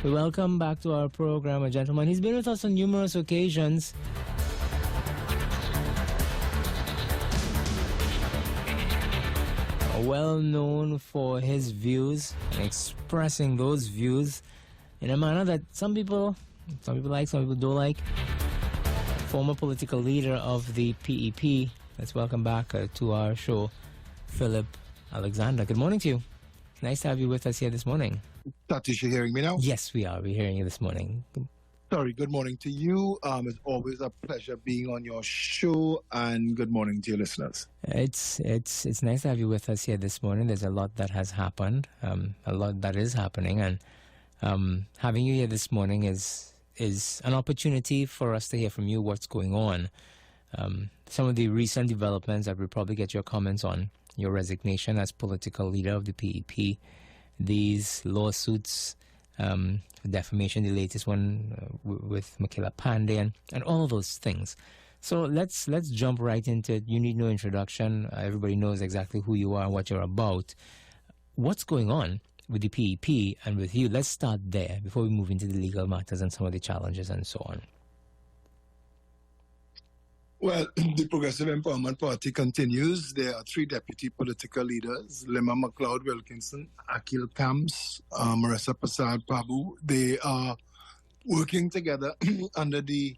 We welcome back to our program a gentleman. He's been with us on numerous occasions. Well known for his views and expressing those views in a manner that some people like, some people don't like. Former political leader of the PEP. Let's welcome back to our show, Phillip Alexander. Good morning to you. Nice to have you with us here this morning. Satish, you hearing me now? Yes, we are. We're hearing you this morning. Sorry, good morning to you. It's always a pleasure being on your show, and good morning to your listeners. It's nice to have you with us here this morning. There's a lot that has happened, a lot that is happening, and having you here this morning is an opportunity for us to hear from you what's going on. Some of the recent developments that we'll probably get your comments on. Your resignation as political leader of the PEP, these lawsuits, defamation, the latest one with Makila Pandey, and all of those things. So let's jump right into it. You need no introduction. Everybody knows exactly who you are and what you're about. What's going on with the PEP and with you? Let's start there before we move into the legal matters and some of the challenges and so on. Well, the Progressive Empowerment Party continues. There are three deputy political leaders, Lima McLeod Wilkinson, Akil Camps, Marissa Prasad Pabu. They are working together under the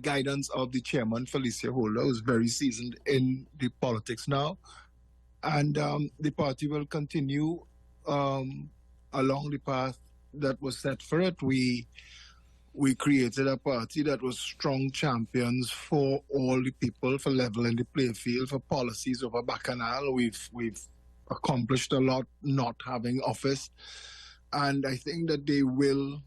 guidance of the chairman, Felicia Holder, who's very seasoned in the politics now. And the party will continue along the path that was set for it. We created a party that was strong champions for all the people, for leveling the playing field, for policies over Bacchanal. We've accomplished a lot not having office. And I think that they will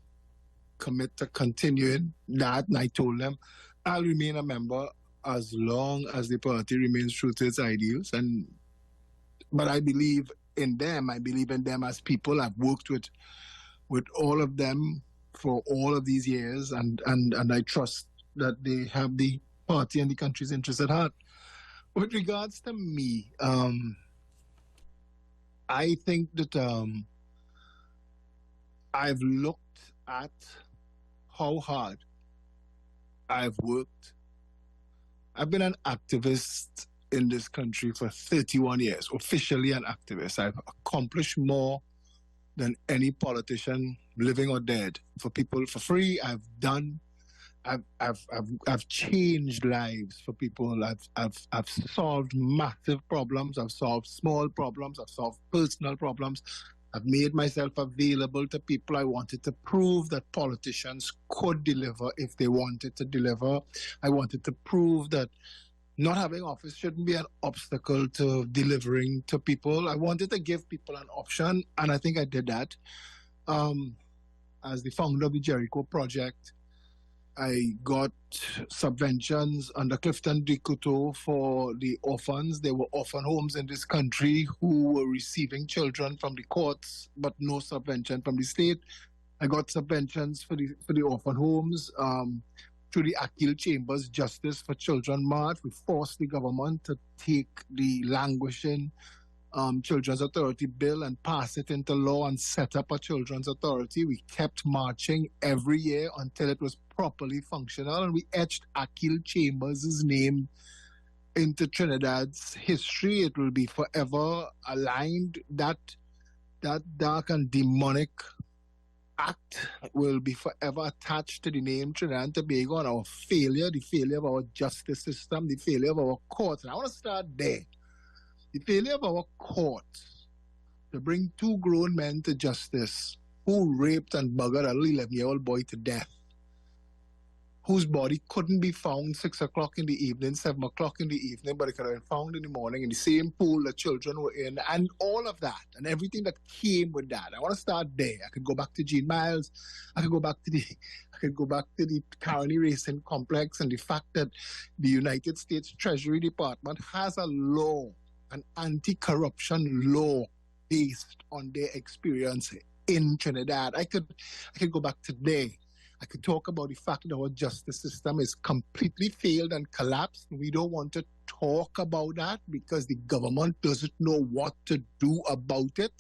commit to continuing that. And I told them, I'll remain a member as long as the party remains true to its ideals. But I believe in them. I believe in them as people. I've worked with all of them for all of these years, and I trust that they have the party and the country's interests at heart. With regards to me, I think that I've looked at how hard I've worked. I've been an activist in this country for 31 years, officially an activist. I've accomplished more than any politician, living or dead, for people for free. I've changed lives for people. I've solved massive problems. I've solved small problems. I've solved personal problems. I've made myself available to people. I wanted to prove that politicians could deliver if they wanted to deliver. I wanted to prove that not having office shouldn't be an obstacle to delivering to people. I wanted to give people an option, and I think I did that. As the founder of the Jericho Project, I got subventions under Clifton D. Couture for the orphans. There were orphan homes in this country who were receiving children from the courts, but no subvention from the state. I got subventions for the orphan homes. Through the Akil Chambers Justice for Children March, we forced the government to take the languishing Children's Authority bill and pass it into law and set up a Children's Authority. We kept marching every year until it was properly functional, and we etched Akil Chambers' name into Trinidad's history. It will be forever aligned. That dark and demonic act will be forever attached to the name Trinidad and Tobago, and our failure, the failure of our justice system, the failure of our courts. And I want to start there. The failure of our courts to bring two grown men to justice who raped and buggered a little 11-year-old boy to death, whose body couldn't be found 6 o'clock in the evening, 7 o'clock in the evening, but it could have been found in the morning in the same pool the children were in, and all of that, and everything that came with that. I want to start there. I could go back to Gene Miles. I could go back to the Carney Racing Complex, and the fact that the United States Treasury Department has a law, an anti-corruption law based on their experience in Trinidad. I could go back today. I could talk about the fact that our justice system is completely failed and collapsed. We don't want to talk about that because the government doesn't know what to do about it.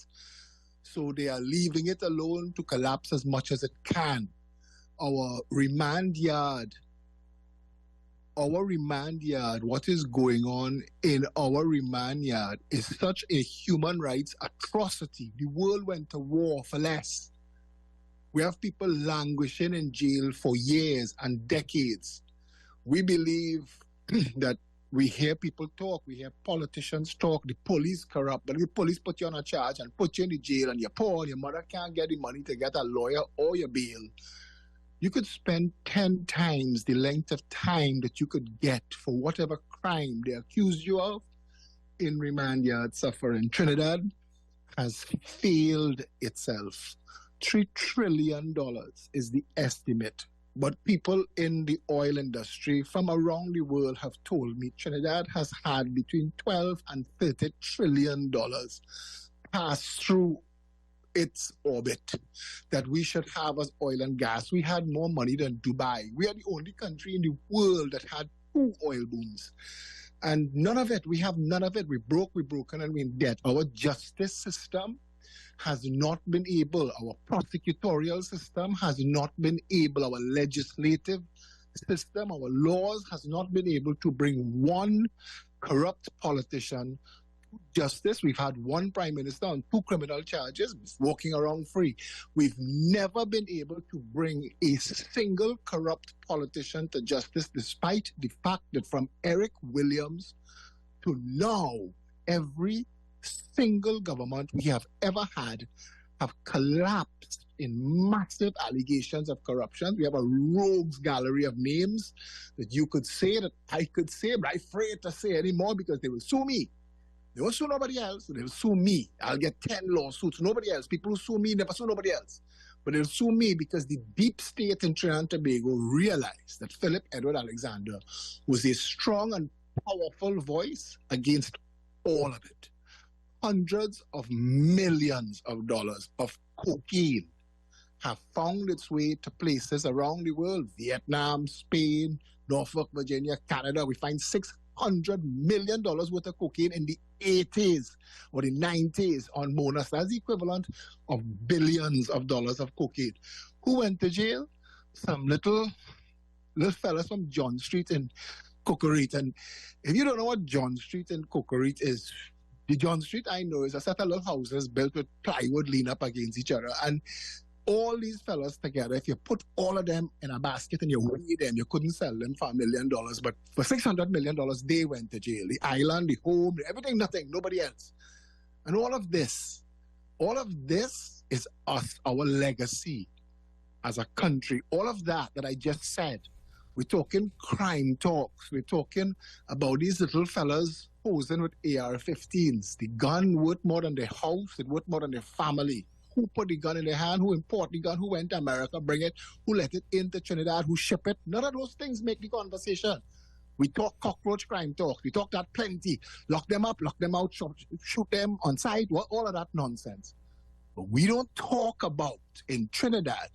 So they are leaving it alone to collapse as much as it can. Our remand yard, what is going on in our remand yard is such a human rights atrocity. The world went to war for less. We have people languishing in jail for years and decades. We believe that we hear people talk, we hear politicians talk, the police corrupt, but the police put you on a charge and put you in the jail and you're poor, your mother can't get the money to get a lawyer or your bail. You could spend 10 times the length of time that you could get for whatever crime they accuse you of in remand yard suffering. Trinidad has failed itself. $3 trillion is the estimate. But people in the oil industry from around the world have told me Trinidad has had between $12 and $30 trillion pass through its orbit that we should have as oil and gas. We had more money than Dubai. We are the only country in the world that had 2 oil booms. And none of it, we have none of it. We're broken, and we're in debt. Our justice system has not been able, our prosecutorial system has not been able, our legislative system, our laws has not been able to bring one corrupt politician justice. We've had one prime minister on 2 criminal charges, walking around free. We've never been able to bring a single corrupt politician to justice, despite the fact that from Eric Williams to now, every single government we have ever had have collapsed in massive allegations of corruption. We have a rogues gallery of names that you could say, that I could say, but I'm afraid to say anymore because they will sue me. They won't sue nobody else. They'll sue me. I'll get 10 lawsuits. Nobody else. People who sue me never sue nobody else. But they'll sue me because the deep state in Trinidad and Tobago realized that Phillip Edward Alexander was a strong and powerful voice against all of it. Hundreds of millions of dollars of cocaine have found its way to places around the world. Vietnam, Spain, Norfolk, Virginia, Canada. We find $600 million worth of cocaine in the 80s or the 90s on Monas. That's the equivalent of billions of dollars of cocaine. Who went to jail? Some little fellas from John Street in Cocorite. And if you don't know what John Street in Cocorite is, the John Street I know is a set of little houses built with plywood leaned up against each other. And all these fellas together, if you put all of them in a basket and you weigh them, you couldn't sell them for $1 million. But for $600 million, they went to jail. The island, the home, everything, nothing, nobody else. And all of this is us, our legacy as a country. All of that I just said. We're talking crime talks. We're talking about these little fellas posing with AR-15s. The gun worth more than their house. It worth more than their family. Who put the gun in their hand, who import the gun, who went to America, bring it, who let it into Trinidad, who ship it. None of those things make the conversation. We talk cockroach crime talk. We talk that plenty. Lock them up, lock them out, shoot them on sight, all of that nonsense. But we don't talk about, in Trinidad,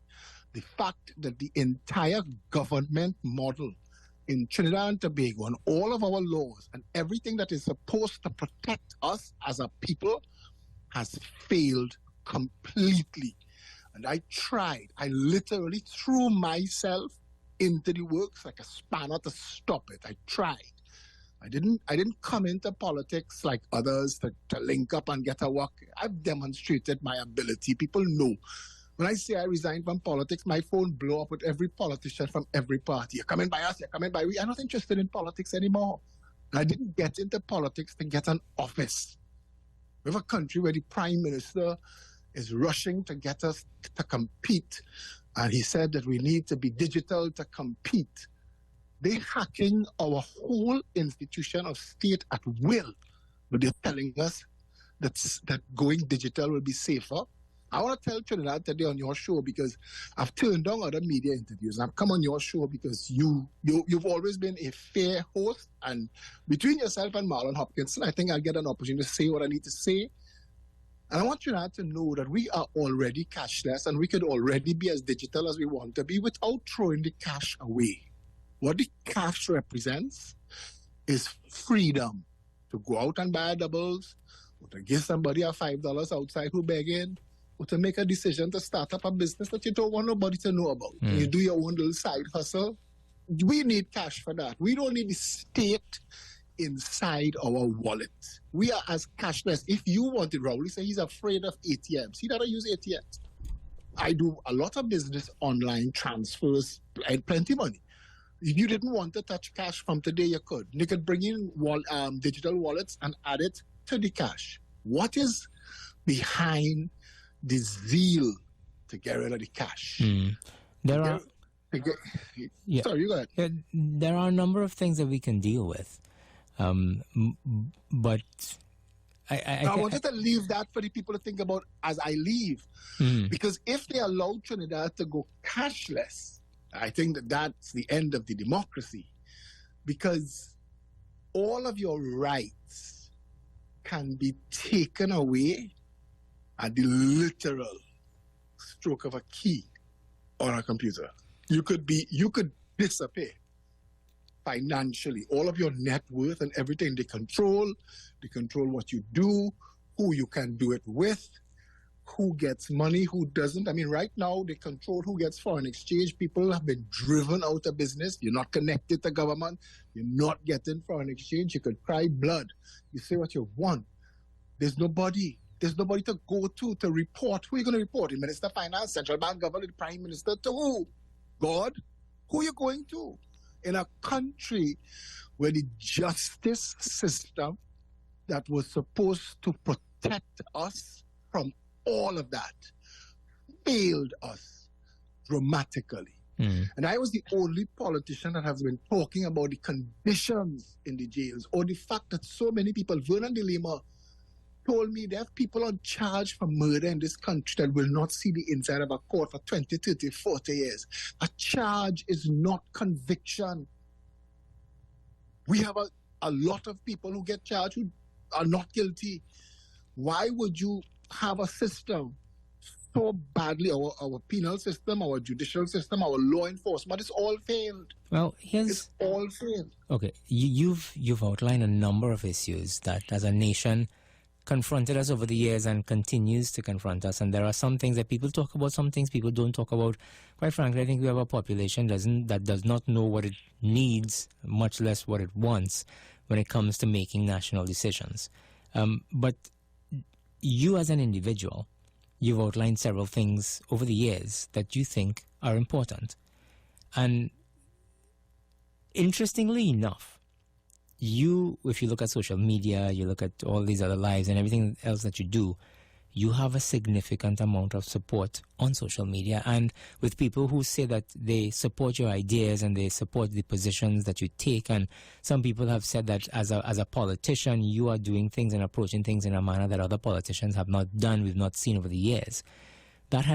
the fact that the entire government model in Trinidad and Tobago and all of our laws and everything that is supposed to protect us as a people has failed completely. And I literally threw myself into the works like a spanner to stop it. I tried. I didn't come into politics like others to link up and get a work. I've demonstrated my ability. People know. When I say I resigned from politics, my phone blew up with every politician from every party. You're coming by us, you're coming by we. I'm not interested in politics anymore. I didn't get into politics to get an office. We have a country where the prime minister is rushing to get us to compete. And he said that we need to be digital to compete. They're hacking our whole institution of state at will. But they're telling us that going digital will be safer. I want to tell Trinidad today on your show because I've turned down other media interviews. I've come on your show because you've always been a fair host. And between yourself and Marlon Hopkinson, I think I'll get an opportunity to say what I need to say. And I want Trinidad to know that we are already cashless and we could already be as digital as we want to be without throwing the cash away. What the cash represents is freedom to go out and buy doubles, or to give somebody a $5 outside who begging, or to make a decision to start up a business that you don't want nobody to know about. You do your own little side hustle. We need cash for that. We don't need the state inside our wallet. We are as cashless. If you want it, Rowley said he's afraid of ATMs. He doesn't use ATMs. I do a lot of business online transfers and plenty of money. If you didn't want to touch cash from today, you could. You could bring in digital wallets and add it to the cash. What is behind the zeal to get rid of the cash? Sorry, you go ahead. There are a number of things that we can deal with, but I wanted to leave that for the people to think about as I leave, because if they allow Trinidad to go cashless, I think that that's the end of the democracy, because all of your rights can be taken away at the literal stroke of a key on a computer. You could disappear financially. All of your net worth and everything they control what you do, who you can do it with, who gets money, who doesn't. I mean, right now, they control who gets foreign exchange. People have been driven out of business. You're not connected to government. You're not getting foreign exchange. You could cry blood. You say what you want. There's nobody to go to report. Who are you going to report? The Minister of Finance, Central Bank Governor, the Prime Minister, to who? God? Who are you going to? In a country where the justice system that was supposed to protect us from all of that failed us dramatically. And I was the only politician that has been talking about the conditions in the jails, or the fact that so many people, Vernon de Lima told me there are people on charge for murder in this country that will not see the inside of a court for 20, 30, 40 years. A charge is not conviction. We have a lot of people who get charged who are not guilty. Why would you have a system so badly, our penal system, our judicial system, our law enforcement, it's all failed. Well, it's all failed. Okay, you've outlined a number of issues that as a nation confronted us over the years and continues to confront us, and there are some things that people talk about, some things people don't talk about. Quite frankly, I think we have a population that does not know what it needs, much less what it wants when it comes to making national decisions. But you as an individual, you've outlined several things over the years that you think are important. And interestingly enough, if you look at social media, you look at all these other lives and everything else that you do, you have a significant amount of support on social media, and with people who say that they support your ideas and they support the positions that you take. And some people have said that as a politician, you are doing things and approaching things in a manner that other politicians have not done, we've not seen over the years. That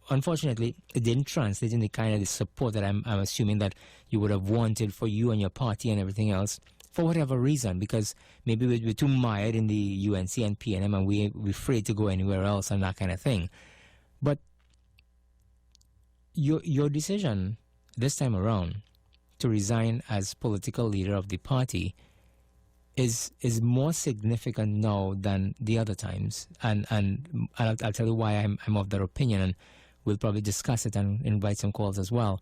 unfortunately, it didn't translate in the kind of the support that I'm assuming that you would have wanted for you and your party and everything else, for whatever reason, because maybe we're too mired in the UNC and PNM and we're afraid to go anywhere else and that kind of thing. But your decision this time around to resign as political leader of the party is more significant now than the other times. And I'll tell you why I'm of that opinion, and we'll probably discuss it and invite some calls as well.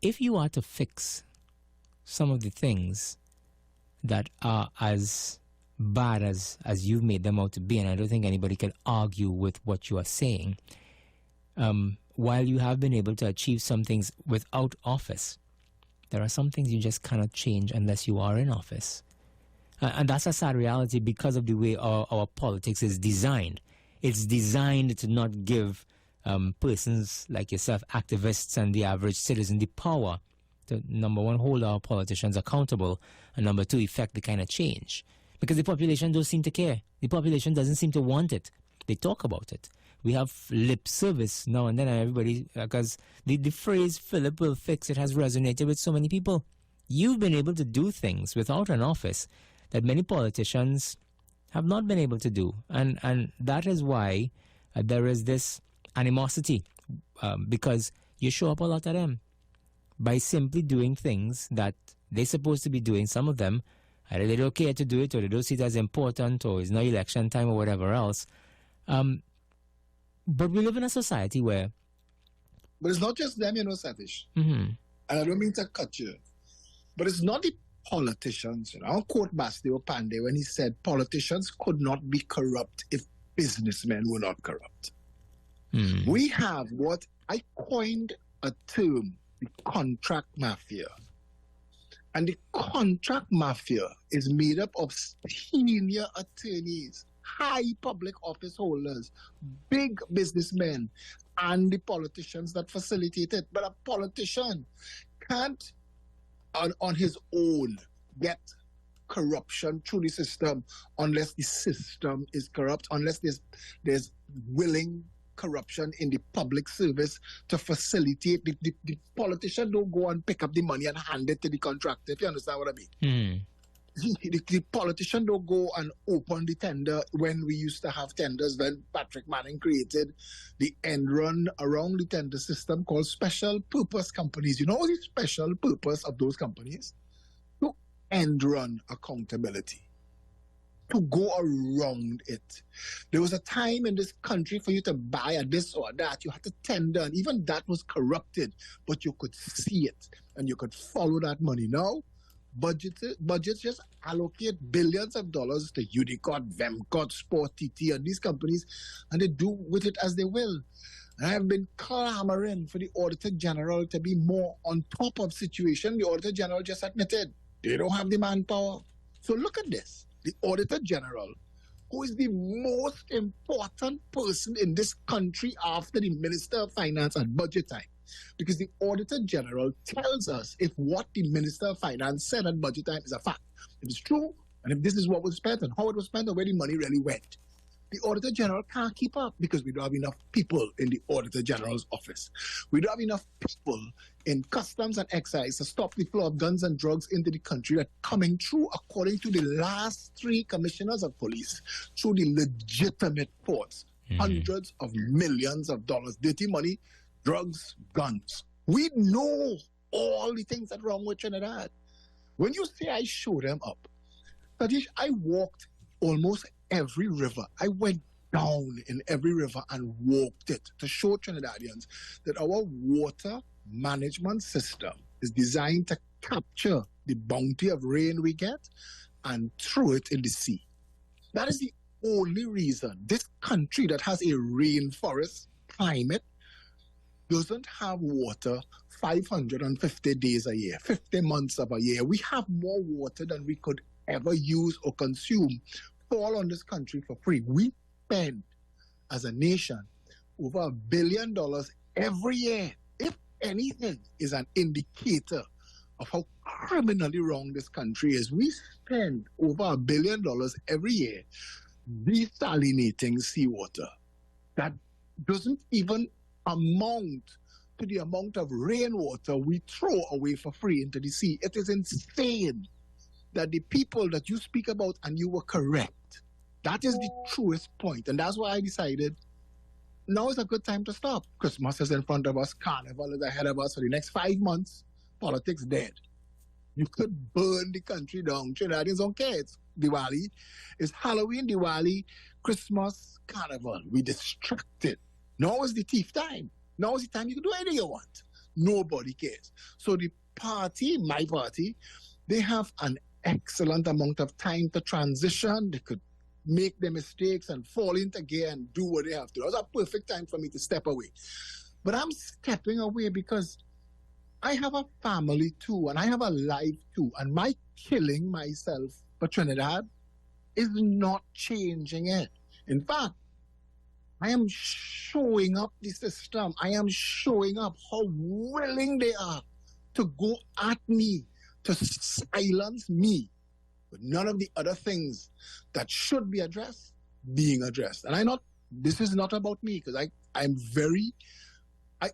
If you are to fix some of the things that are as bad as you've made them out to be, and I don't think anybody can argue with what you are saying, while you have been able to achieve some things without office, there are some things you just cannot change unless you are in office. And that's a sad reality because of the way our politics is designed. It's designed to not give persons like yourself, activists, and the average citizen the power to, number one, hold our politicians accountable, and number two, effect the kind of change. Because the population don't seem to care. The population doesn't seem to want it. They talk about it. We have lip service now and then, and everybody, because the phrase "Phillip will fix it" has resonated with so many people. You've been able to do things without an office that many politicians have not been able to do. And that is why there is this animosity, because you show up a lot of them by simply doing things that they're supposed to be doing. Some of them, either they don't care to do it, or they don't see it as important, or it's not election time, or whatever else. But we live in a society where... But it's not just them, Satish. Mm-hmm. And I don't mean to cut you. But it's not the politicians. I'll quote Bastio Pandey when he said politicians could not be corrupt if businessmen were not corrupt. Mm. We have what I coined a term, the contract mafia. And the contract mafia is made up of senior attorneys, high public office holders, big businessmen, and the politicians that facilitate it. But a politician can't, on his own, get corruption through the system unless the system is corrupt, unless there's willing corruption in the public service to facilitate. The politician don't go and pick up the money and hand it to the contractor, if you understand what I mean. The politician don't go and open the tender when we used to have tenders, when Patrick Manning created the end run around the tender system called special purpose companies. You know the special purpose of those companies? To end run accountability, to go around it. There was a time in this country for you to buy a this or that, you had to tender, and even that was corrupted, but you could see it and you could follow that money. Now, budgets just allocate billions of dollars to Udicot, Vemcot, Sport TT, and these companies, and they do with it as they will. And I have been clamoring for the Auditor General to be more on top of situation. The Auditor General just admitted they don't have the manpower. So look at this. The Auditor General, who is the most important person in this country after the Minister of Finance at budget time, because the Auditor General tells us if what the Minister of Finance said at budget time is a fact, if it's true, and if this is what was spent and how it was spent and where the money really went. The Auditor General can't keep up because we don't have enough people in the Auditor General's office. We don't have enough people in Customs and Excise to stop the flow of guns and drugs into the country that coming through, according to the last 3 commissioners of police, through the legitimate ports. Hundreds of millions of dollars, dirty money, drugs, guns. We know all the things that are wrong with Trinidad. When you say I show them up, Satish, I walked almost every river. I went down in every river and walked it to show Trinidadians that our water management system is designed to capture the bounty of rain we get and throw it in the sea. That is the only reason this country that has a rainforest climate doesn't have water 550 days a year, 50 months of a year. We have more water than we could ever use or consume fall on this country for free. We spend, as a nation, over $1 billion every year. If anything is an indicator of how criminally wrong this country is, we spend over $1 billion every year desalinating seawater. That doesn't even amount to the amount of rainwater we throw away for free into the sea. It is insane that the people that you speak about, and you were correct, that is the truest point. And that's why I decided now is a good time to stop. Christmas is in front of us, Carnival is ahead of us. For the next 5 months, politics dead. You could burn the country down. Trinidadians don't care. It's Diwali. It's Halloween, Diwali, Christmas, Carnival. We distracted. Now is the thief time. Now is the time you can do anything you want. Nobody cares. So the party, my party, they have an excellent amount of time to transition. They could make their mistakes and fall into gear and do what they have to. That was a perfect time for me to step away. But I'm stepping away because I have a family too, and I have a life too. And my killing myself for Trinidad is not changing it. In fact, I am showing up the system. I am showing up how willing they are to go at me, to silence me, but none of the other things that should be addressed being addressed. And this is not about me, because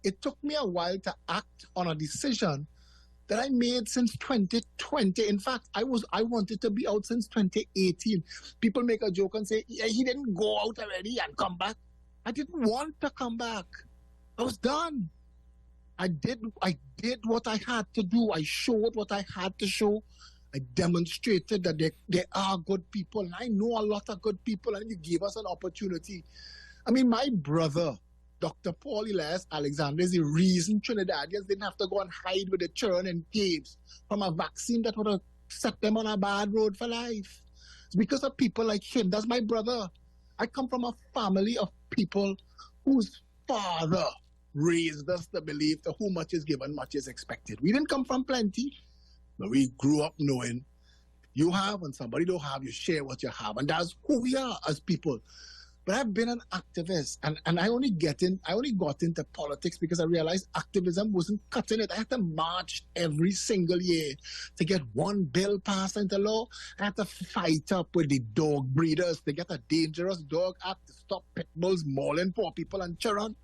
it took me a while to act on a decision that I made since 2020. In fact, I wanted to be out since 2018. People make a joke and say, yeah, he didn't go out already and come back. I didn't want to come back. I was done. I did what I had to do. I showed what I had to show. I demonstrated that there are good people. And I know a lot of good people, and you gave us an opportunity. I mean, my brother, Dr. Paul Elias Alexander, is the reason Trinidadians didn't have to go and hide with the children in caves from a vaccine that would have set them on a bad road for life. It's because of people like him. That's my brother. I come from a family of people whose father raised us to believe to whom much is given, much is expected. We didn't come from plenty, but we grew up knowing you have and somebody don't have, you share what you have. And that's who we are as people. But I've been an activist, and I only got into politics because I realized activism wasn't cutting it. I had to march every single year to get one bill passed into law. I had to fight up with the dog breeders to get a dangerous dog act to stop pit bulls mauling poor people and children.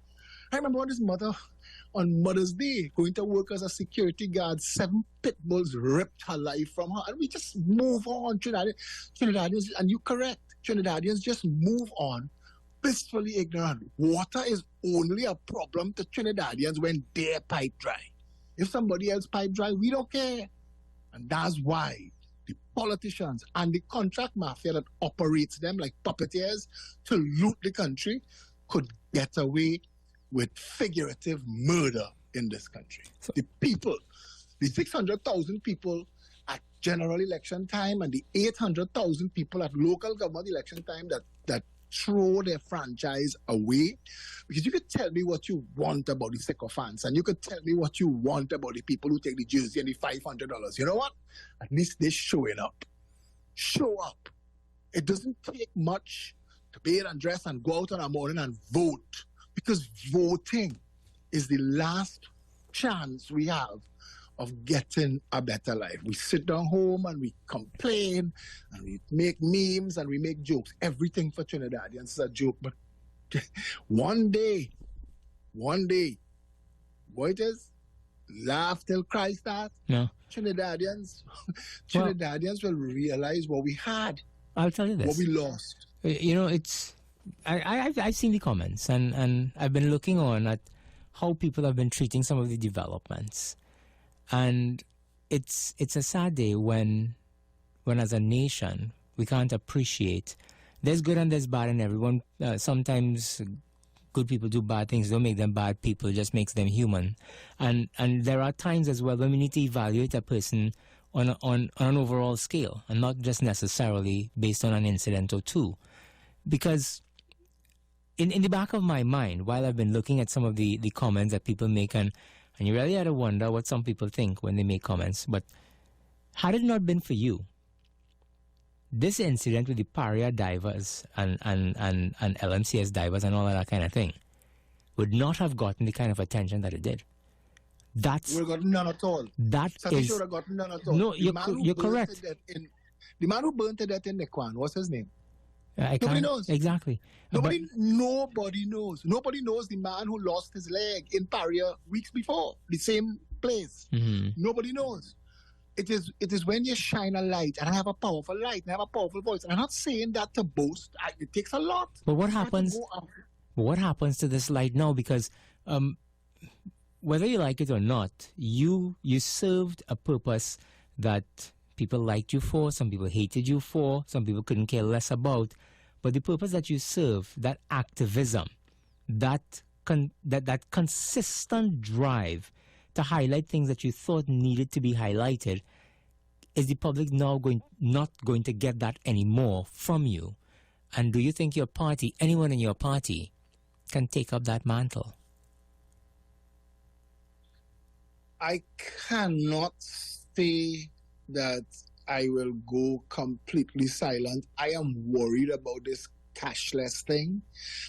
I remember when this mother, on Mother's Day, going to work as a security guard, 7 pit bulls ripped her life from her. And we just move on, Trinidadians, and you're correct. Trinidadians just move on, blissfully ignorant. Water is only a problem to Trinidadians when their pipe dry. If somebody else pipe dry, we don't care. And that's why the politicians and the contract mafia that operates them like puppeteers to loot the country could get away with figurative murder in this country. So, the people, the 600,000 people at general election time and the 800,000 people at local government election time that throw their franchise away. Because you could tell me what you want about the sycophants, and you could tell me what you want about the people who take the jersey and the $500. You know what? At least they're showing up. Show up. It doesn't take much to bathe and dress and go out in the morning and vote, because voting is the last chance we have of getting a better life. We sit down home and we complain and we make memes and we make jokes. Everything for Trinidadians is a joke. But one day, what it is, laugh till cry starts. No. Trinidadians will realize what we had. I'll tell you this. What we lost. You know, it's... I've seen the comments, and I've been looking on at how people have been treating some of the developments. And it's a sad day when as a nation we can't appreciate. There's good and there's bad in everyone. Sometimes good people do bad things. Don't make them bad people. It just makes them human. And there are times as well when we need to evaluate a person on an overall scale, and not just necessarily based on an incident or two. Because in the back of my mind, while I've been looking at some of the comments that people make, and you really had to wonder what some people think when they make comments. But had it not been for you, this incident with the Paria divers and LMCS divers and all of that kind of thing would not have gotten the kind of attention that it did. We would have gotten none at all. Satish would have gotten none at all. No, you're correct. The man who burnt to death in Nekwan, what's his name? Nobody knows. Exactly. Nobody knows. Nobody knows the man who lost his leg in Paria weeks before, the same place. Mm-hmm. Nobody knows. It is when you shine a light, and I have a powerful light, and I have a powerful voice. And I'm not saying that to boast. It takes a lot. But what happens? What happens to this light now? Because whether you like it or not, you served a purpose that people liked you for, some people hated you for, some people couldn't care less about. But the purpose that you serve, that activism, that consistent drive to highlight things that you thought needed to be highlighted, is the public now not going to get that anymore from you? And do you think your party, anyone in your party, can take up that mantle? I cannot say that I will go completely silent. I am worried about this cashless thing.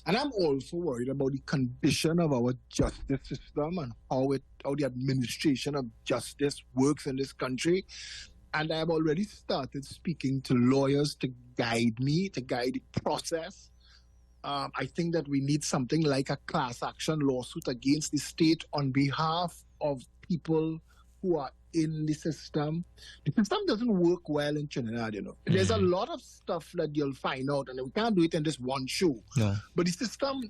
And I'm also worried about the condition of our justice system and how the administration of justice works in this country. And I've already started speaking to lawyers to guide me, to guide the process. I think that we need something like a class action lawsuit against the state on behalf of people who are in the system. The system doesn't work well in Trinidad, you know. Mm-hmm. There's a lot of stuff that you'll find out, and we can't do it in this one show. No. But the system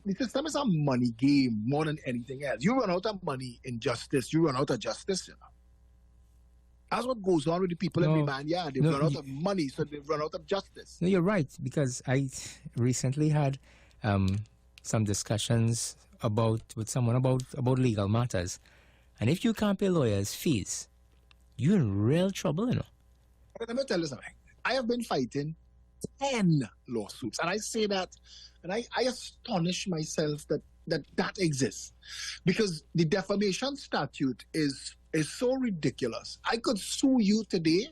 is a money game more than anything else. You run out of money in justice, you run out of justice, you know. That's what goes on with the people in Remand. Yeah, they run out of money, so they run out of justice. No, you're right, because I recently had some discussions with someone about legal matters. And if you can't pay lawyers' fees, you're in real trouble, you know. Let me tell you something. I have been fighting 10 lawsuits, and I say that, and I astonish myself that exists, because the defamation statute is so ridiculous. I could sue you today,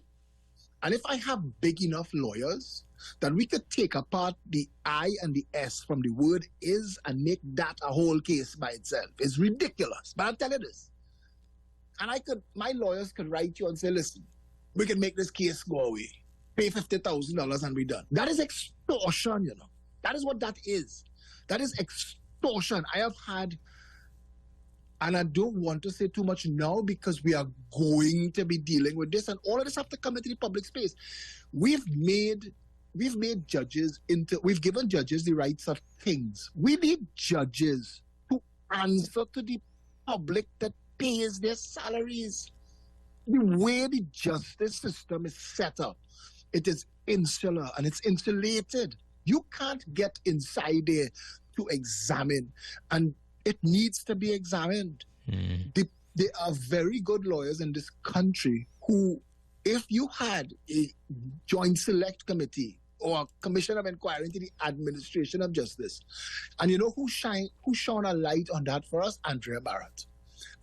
and if I have big enough lawyers, that we could take apart the I and the S from the word is and make that a whole case by itself. It's ridiculous. But I'll tell you this. And my lawyers could write you and say, listen, we can make this case go away. Pay $50,000 and be done. That is extortion, you know. That is what that is. That is extortion. I have had, and I don't want to say too much now because we are going to be dealing with this, and all of this have to come into the public space. We've given judges the rights of kings. We need judges to answer to the public that pays their salaries. The way the justice system is set up, it is insular and it's insulated. You can't get inside there to examine, and it needs to be examined. There are very good lawyers in this country who, if you had a joint select committee or a commission of inquiry into the administration of justice, and you know who shone a light on that for us? Andrea Barrett.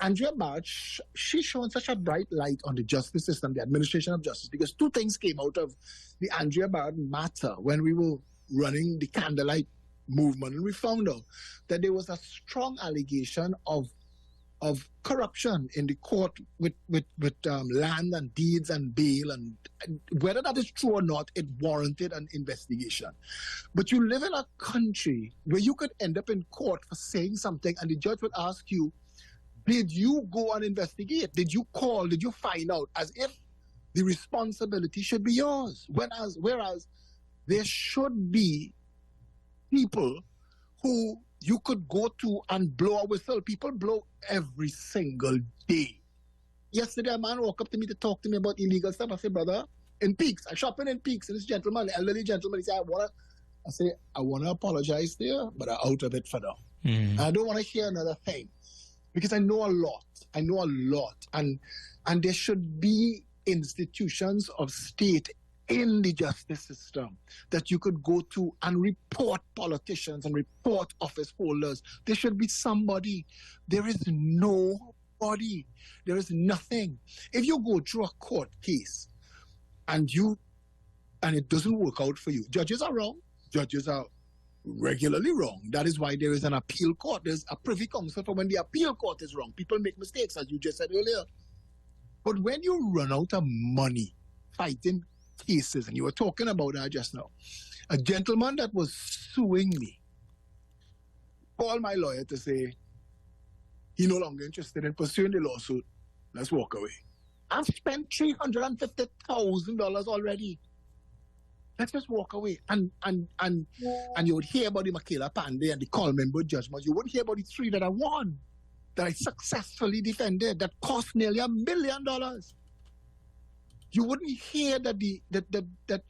Andrea Barrett, she shone such a bright light on the justice system, the administration of justice, because two things came out of the Andrea Barrett matter when we were running the candlelight movement, and we found out that there was a strong allegation of corruption in the court with land and deeds and bail, and whether that is true or not, it warranted an investigation. But you live in a country where you could end up in court for saying something, and the judge would ask you, did you go and investigate? Did you call? Did you find out? As if the responsibility should be yours. Whereas there should be people who you could go to and blow a whistle. People blow every single day. Yesterday, a man walked up to me to talk to me about illegal stuff. I said, brother, in Peaks, I'm shopping in Peaks, and this gentleman, elderly gentleman, he said, I want to apologize to you, but I'm out of it for now. I don't want to hear another thing, because I know a lot. And there should be institutions of state in the justice system that you could go to and report politicians and report office holders. There should be somebody. There is nobody. There is nothing. If you go through a court case and it doesn't work out for you, judges are wrong. Judges are regularly wrong. That is why there is an appeal court. There's a privy council for when the appeal court is wrong. People make mistakes, as you just said earlier. But when you run out of money fighting cases, and you were talking about that just now, a gentleman that was suing me called my lawyer to say he's no longer interested in pursuing the lawsuit. Let's walk away. I've spent $350,000 already. Let's just walk away. And you would hear about the Michaela Pandey and the Colmember judgment. You wouldn't hear about the three that I won, that I successfully defended, that cost nearly $1 million. You wouldn't hear that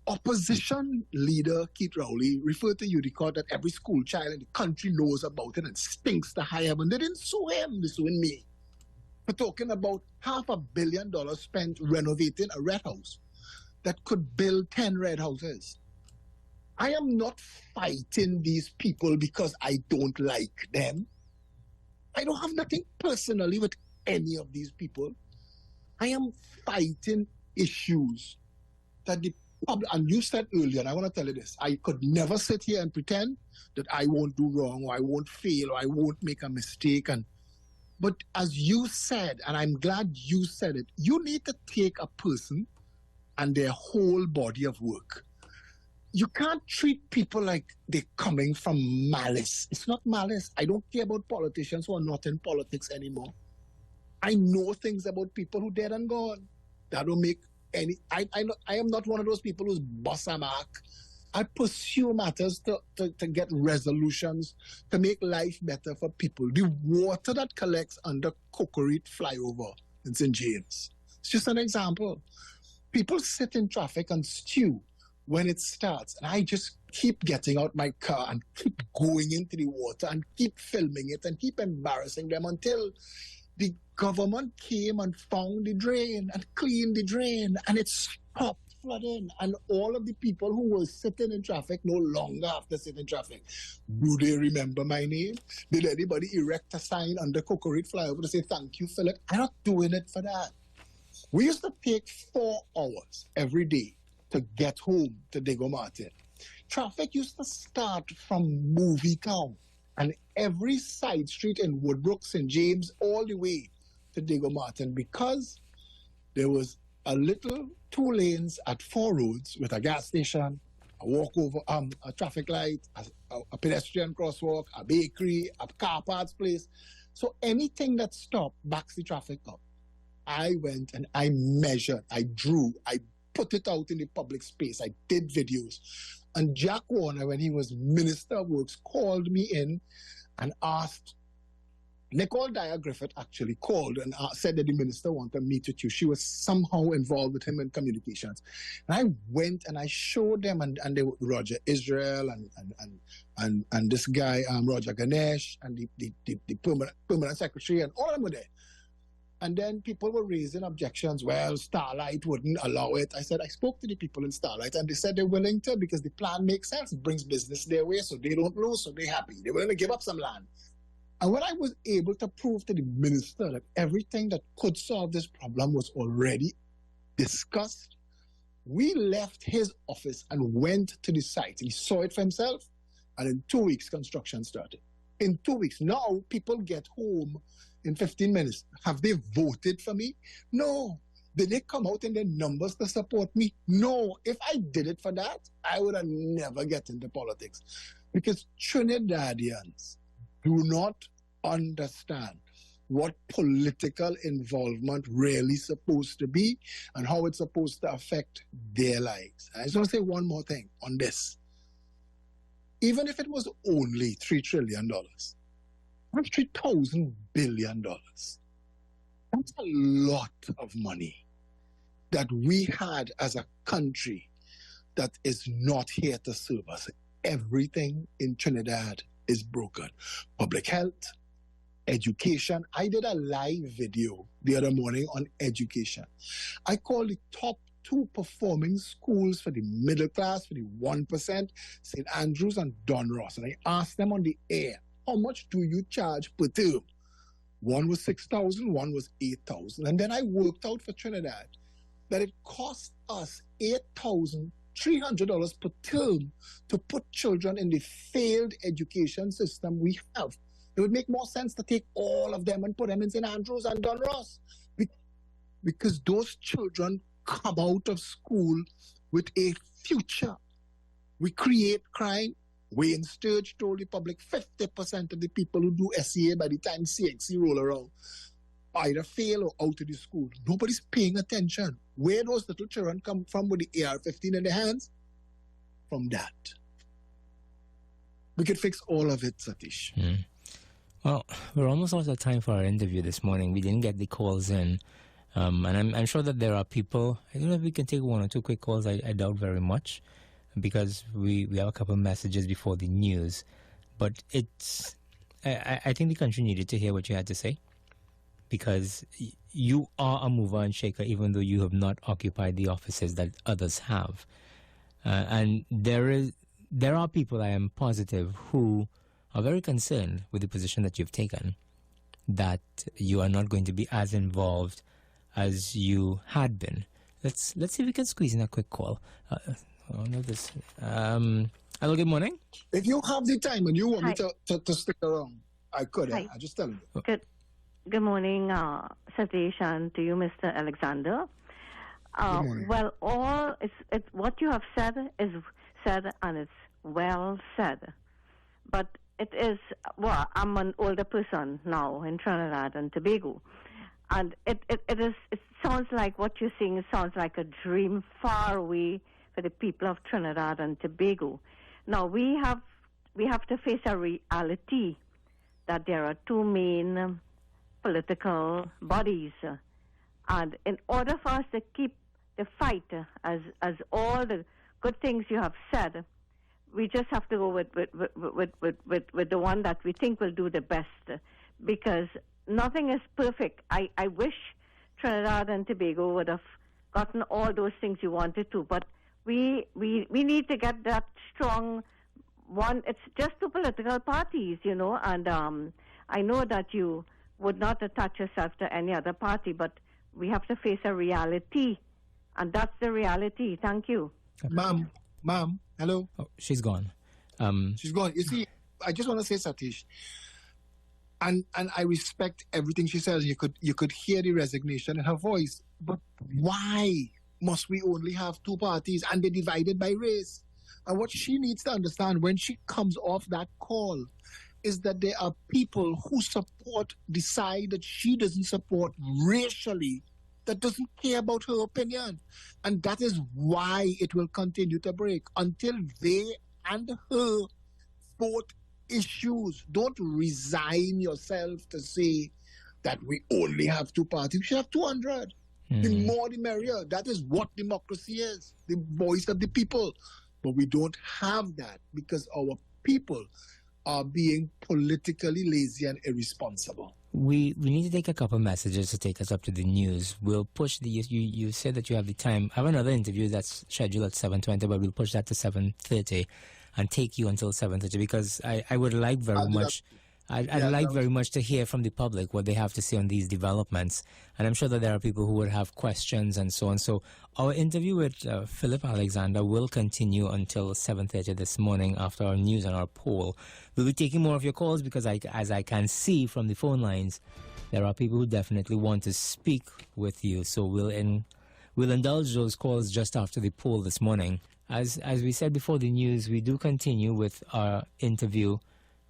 opposition leader Keith Rowley referred to Unicode, that every school child in the country knows about it and stinks to high heaven. They didn't sue him, they sued me. We're talking about $500 million spent renovating a red house that could build 10 red houses. I am not fighting these people because I don't like them. I don't have nothing personally with any of these people. I am fighting issues that the public, and you said earlier, and I want to tell you this, I could never sit here and pretend that I won't do wrong, or I won't fail, or I won't make a mistake. But as you said, and I'm glad you said it, you need to take a person and their whole body of work. You can't treat people like they're coming from malice. It's not malice. I don't care about politicians who are not in politics anymore. I know things about people who dead and gone. That don't make any... I am not one of those people who's boss a mark. I pursue matters to get resolutions, to make life better for people. The water that collects under Cocorite flyover in St. James, it's just an example. People sit in traffic and stew when it starts. And I just keep getting out my car and keep going into the water and keep filming it and keep embarrassing them until the government came and found the drain and cleaned the drain and it stopped flooding. And all of the people who were sitting in traffic no longer have to sit in traffic. Do they remember my name? Did anybody erect a sign under Cocorate flyover to say, thank you, Phillip? I'm not doing it for that. We used to take 4 hours every day to get home to Diego Martin. Traffic used to start from Movie Town and every side street in Woodbrook, St. James, all the way to Diego Martin, because there was a little 2 lanes at 4 roads with a gas station, a walkover, a traffic light, a pedestrian crosswalk, a bakery, a car parts place. So anything that stopped backs the traffic up. I went and I measured, I drew, I put it out in the public space. I did videos. And Jack Warner, when he was Minister of Works, called me in and asked, Nicole Dyer Griffith actually called and said that the minister wanted to meet with you. She was somehow involved with him in communications. And I went and I showed them, and they were Roger Israel and this guy, Roger Ganesh, and the permanent secretary, and all of them were there. And then people were raising objections. Well, Starlight wouldn't allow it. I said, I spoke to the people in Starlight and they said they're willing to because the plan makes sense. It brings business their way, so they don't lose, so they're happy. They're willing to give up some land. And when I was able to prove to the minister that everything that could solve this problem was already discussed, we left his office and went to the site. He saw it for himself, and in 2 weeks, construction started. In 2 weeks. Now, people get home in 15 minutes. Have they voted for me? No. Did they come out in their numbers to support me? No. If I did it for that, I would have never get into politics. Because Trinidadians do not understand what political involvement really supposed to be and how it's supposed to affect their lives. I just want to say one more thing on this. Even if it was only $3 trillion, that's $3,000 billion. That's a lot of money that we had as a country that is not here to serve us. Everything in Trinidad is broken. Public health, education. I did a live video the other morning on education. I called the top 2 performing schools for the middle class, for the 1%, St. Andrews and Don Ross. And I asked them on the air, how much do you charge per term? One was $6,000, one was $8,000. And then I worked out for Trinidad that it cost us $8,300 per term to put children in the failed education system we have. It would make more sense to take all of them and put them in St. Andrews and Don Ross. Because those children come out of school with a future. We create crime. Wayne Sturge told the public 50% of the people who do SEA by the time CXC roll around either fail or out of the school. Nobody's paying attention. Where those little children come from with the AR-15 in their hands? From that. We could fix all of it, Satish. Well, we're almost out of time for our interview this morning. We didn't get the calls in. And I'm sure that there are people, I don't know if we can take 1 or 2 quick calls. I doubt very much, because we have a couple of messages before the news. But I think the country needed to hear what you had to say, because you are a mover and shaker, even though you have not occupied the offices that others have. And there are people, I am positive, who are very concerned with the position that you've taken, that you are not going to be as involved as you had been. Let's see if we can squeeze in a quick call. Hello, good morning. If you have the time and you want me to stick around, I could. I just tell you. Good morning, Satish, and to you, Mr. Alexander. Well, it's what you have said is said, and it's well said. But it is, well, I'm an older person now in Trinidad and Tobago. And it sounds like what you're saying, it sounds like a dream far away for the people of Trinidad and Tobago. Now, we have to face a reality that there are 2 main political bodies. And in order for us to keep the fight, as all the good things you have said, we just have to go with the one that we think will do the best, because nothing is perfect. I wish Trinidad and Tobago would have gotten all those things you wanted to, but we need to get that strong one. It's just two political parties, you know, and I know that you would not attach yourself to any other party, but we have to face a reality, and that's the reality. Thank you. Ma'am, hello. Oh, she's gone. She's gone. You see, I just want to say, Satish, and I respect everything she says. You could hear the resignation in her voice. But why must we only have two parties and they're divided by race? And what she needs to understand when she comes off that call is that there are people who support the side that she doesn't support racially, that doesn't care about her opinion. And that is why it will continue to break until they and her both issues. Don't resign yourself to say that we only have two parties. We should have 200. The more the merrier. That is what democracy is, the voice of the people. But we don't have that because our people are being politically lazy and irresponsible. We need to take a couple messages to take us up to the news. We'll push the you said that you have the time. I have another interview that's scheduled at 7:20, but we'll push that to 7:30 and take you until 7:30 because I would like very much. I'd like very much to hear from the public what they have to say on these developments. And I'm sure that there are people who would have questions and so on. So our interview with Phillip Alexander will continue until 7:30 this morning after our news and our poll. We'll be taking more of your calls because as I can see from the phone lines, there are people who definitely want to speak with you. So we'll indulge those calls just after the poll this morning. As we said before the news, we do continue with our interview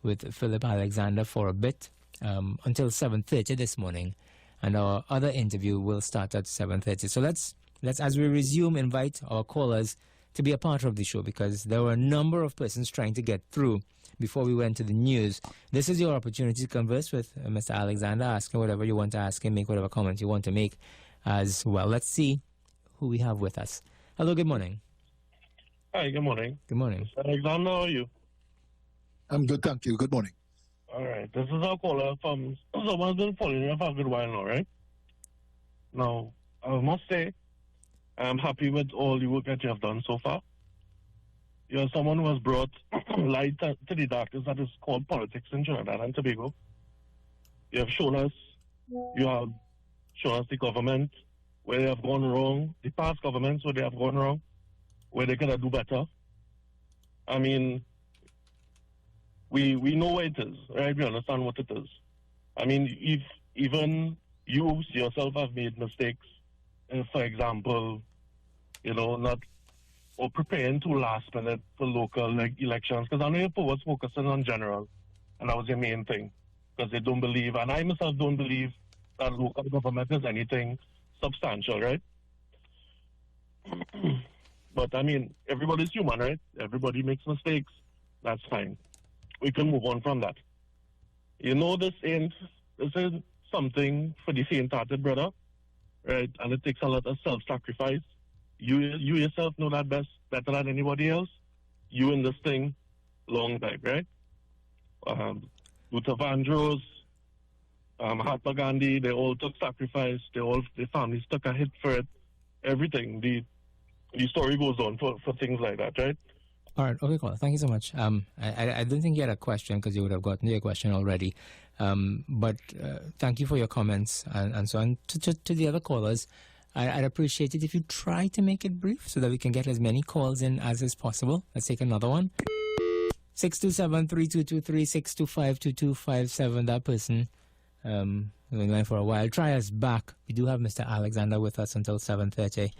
with Phillip Alexander for a bit until 7:30 this morning, and our other interview will start at 7:30. So let's as we resume invite our callers to be a part of the show because there were a number of persons trying to get through before we went to the news. This is your opportunity to converse with Mr. Alexander, ask him whatever you want to ask him, make whatever comments you want to make as well. Let's see who we have with us. Hello, good morning. Hi, good morning. Good morning. Mr. Alexander, how are you? I'm good, thank you. Good morning. All right. This is our caller from someone's been following you for a good while now, right? Now, I must say, I'm happy with all the work that you have done so far. You're someone who has brought light to the darkness that is called politics in Trinidad and Tobago. You have shown us the government where they have gone wrong, the past governments where they have gone wrong, where they could do better. I mean, we know what it is, right? We understand what it is. I mean, if even you yourself have made mistakes, for example, or preparing too last minute for local elections, because I know your was focusing on general, and that was your main thing, because they don't believe, and I myself don't believe that local government is anything substantial, right? But I mean, everybody's human, right? Everybody makes mistakes. That's fine. We can move on from that. This is something for the faint-hearted, brother, right? And it takes a lot of self-sacrifice. You yourself know that better than anybody else. You in this thing long time, right? Luther Vandross, Mahatma Gandhi, they all took sacrifice. Their families took a hit for it. Everything. The story goes on for things like that, right? All right. Okay, cool. Thank you so much. I don't think you had a question because you would have gotten your question already. But thank you for your comments and so on. To the other callers, I'd appreciate it if you try to make it brief so that we can get as many calls in as is possible. Let's take another one. 627-3223, 625-2257. That person we've been going for a while. Try us back. We do have Mr. Alexander with us until 7:30.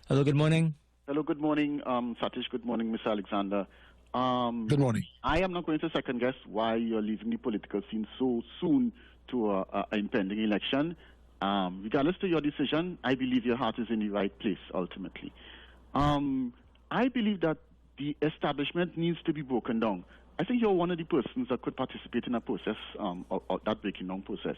Hello, good morning. Hello, good morning, Satish. Good morning, Mr. Alexander. Good morning. I am not going to second guess why you're leaving the political scene so soon to an impending election. Regardless to your decision, I believe your heart is in the right place, ultimately. I believe that the establishment needs to be broken down. I think you're one of the persons that could participate in a process, or that breaking down process.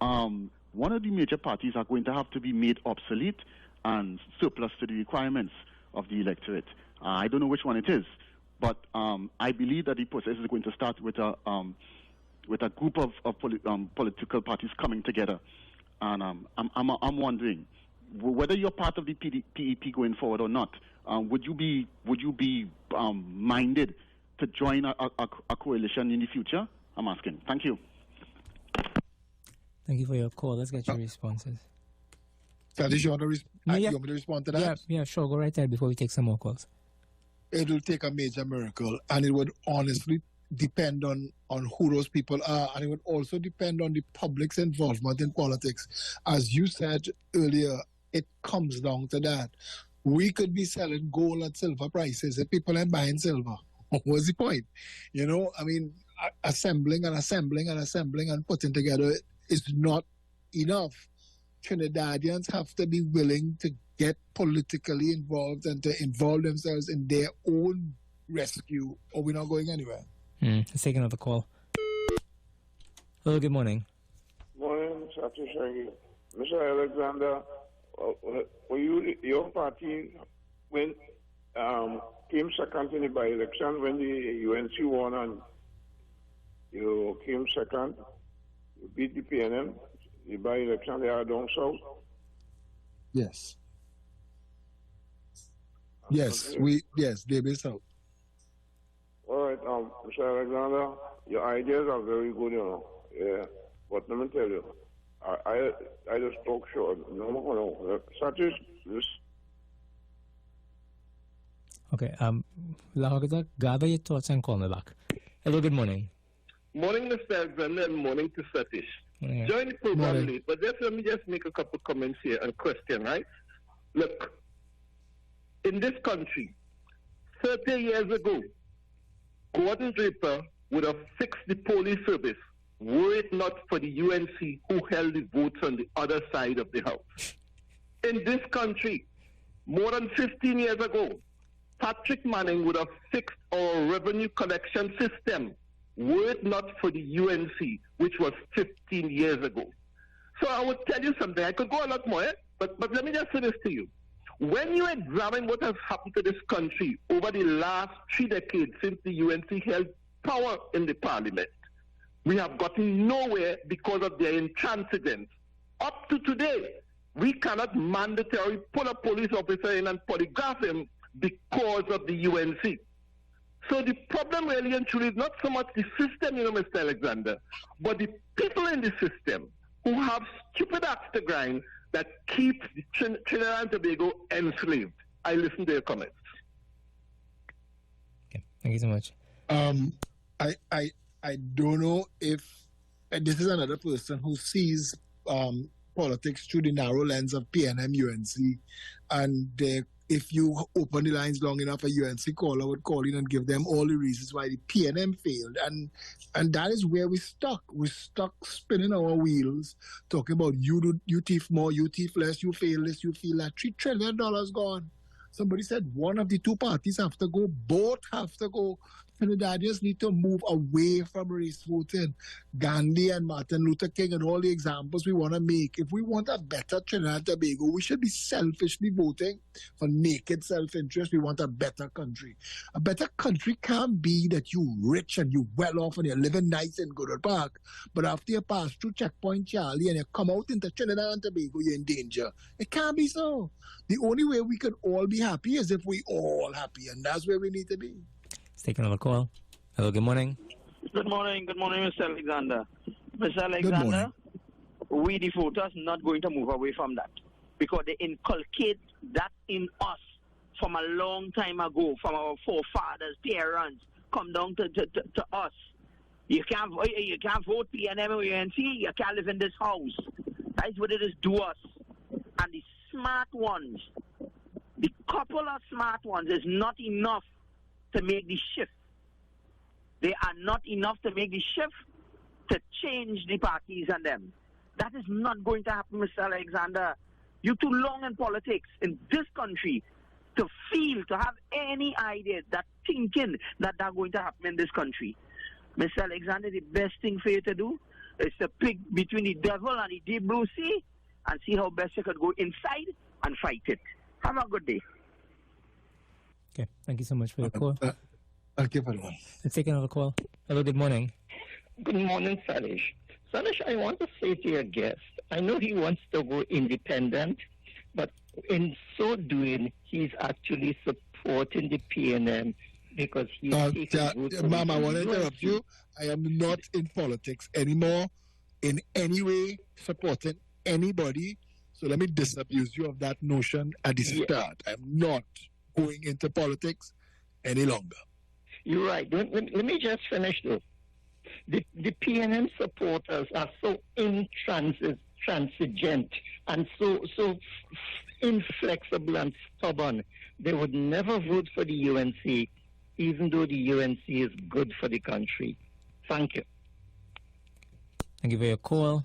One of the major parties are going to have to be made obsolete and surplus to the requirements of the electorate. I don't know which one it is, But I believe that the process is going to start with a group of political parties coming together. And I'm wondering whether you're part of the PEP going forward or not. Would you be minded to join a coalition in the future? I'm asking. Thank you. Thank you for your call. Let's get your responses. Satish, you want me to respond to that? Yeah, sure. Go right ahead before we take some more calls. It will take a major miracle, and it would honestly depend on who those people are, and it would also depend on the public's involvement in politics. As you said earlier, it comes down to that. We could be selling gold at silver prices if people ain't buying silver. What's the point? You know, I mean, assembling and putting together is not enough. Trinidadians have to be willing to get politically involved and to involve themselves in their own rescue, or we're not going anywhere. Let's take another call. Hello, good morning. Morning, Satish. Mr. Alexander, were you your party when came second in the by-election when the UNC won and you came second? You beat the PNM, the by-election they are down south? Yes. Yes, they be south. All right, Mr. Alexander, your ideas are very good, you know. Yeah, but let me tell you, I just talk short. No. Satish, this. Okay, Lahagata, gather your thoughts and call me back. Hello, good morning. Morning, Mr. Alexander, and morning to Satish. Yeah. Join the program late, but let me just make a couple comments here and question, right? Look, in this country, 30 years ago, Gordon Draper would have fixed the police service were it not for the UNC who held the votes on the other side of the house. In this country, more than 15 years ago, Patrick Manning would have fixed our revenue collection system were it not for the UNC, which was 15 years ago. So I would tell you something. I could go a lot more, but let me just say this to you. When you examine what has happened to this country over the last 3 decades since the UNC held power in the parliament, we have gotten nowhere because of their intransigence. Up to today, we cannot mandatorily pull a police officer in and polygraph him because of the UNC. So the problem really and truly is not so much the system, Mr. Alexander, but the people in the system who have stupid acts to grind that keeps the Trinidad and Tobago enslaved. I listen to your comments. Okay, thank you so much. I don't know if this is another person who sees politics through the narrow lens of PNM UNC, and if you open the lines long enough, a UNC caller would call in and give them all the reasons why the PNM failed, and that is where we stuck. We're stuck spinning our wheels, talking about you thief more, you thief less, you fail this, you feel that. $3 trillion gone. Somebody said one of the two parties have to go, both have to go. Trinidadians need to move away from race voting. Gandhi and Martin Luther King and all the examples we want to make. If we want a better Trinidad and Tobago, we should be selfishly voting for naked self-interest. We want a better country. A better country can't be that you rich and you well off and you're living nice in Goodwood Park, but after you pass through Checkpoint Charlie and you come out into Trinidad and Tobago, you're in danger. It can't be so. The only way we could all be happy is if we all happy, and that's where we need to be. Let's take another call. Hello, good morning. Good morning, Mr. Alexander. Mr. Alexander, we the voters not going to move away from that because they inculcate that in us from a long time ago, from our forefathers, parents, come down to us. You can't vote PNM or UNC, you can't live in this house. That's what it is to us. And the smart ones, the couple of smart ones is not enough to make the shift. They are not enough to make the shift to change the parties and them. That is not going to happen, Mr. Alexander. You're too long in politics in this country to have any idea, that thinking that that's going to happen in this country. Mr. Alexander, the best thing for you to do is to pick between the devil and the deep blue sea and see how best you could go inside and fight it. Have a good day. Okay, thank you so much for your call. Okay, everyone. Let's take another call. Hello, good morning. Good morning, Satish. Satish, I want to say to your guest, I know he wants to go independent, but in so doing, he's actually supporting the PNM because he's Ma'am, I want to interrupt you. I am not in politics anymore, in any way supporting anybody. So let me disabuse you of that notion at the start. I'm not going into politics any longer. You're right. Let me just finish though. The PNM supporters are so intransigent and so inflexible and stubborn. They would never vote for the UNC, even though the UNC is good for the country. Thank you. Thank you for your call.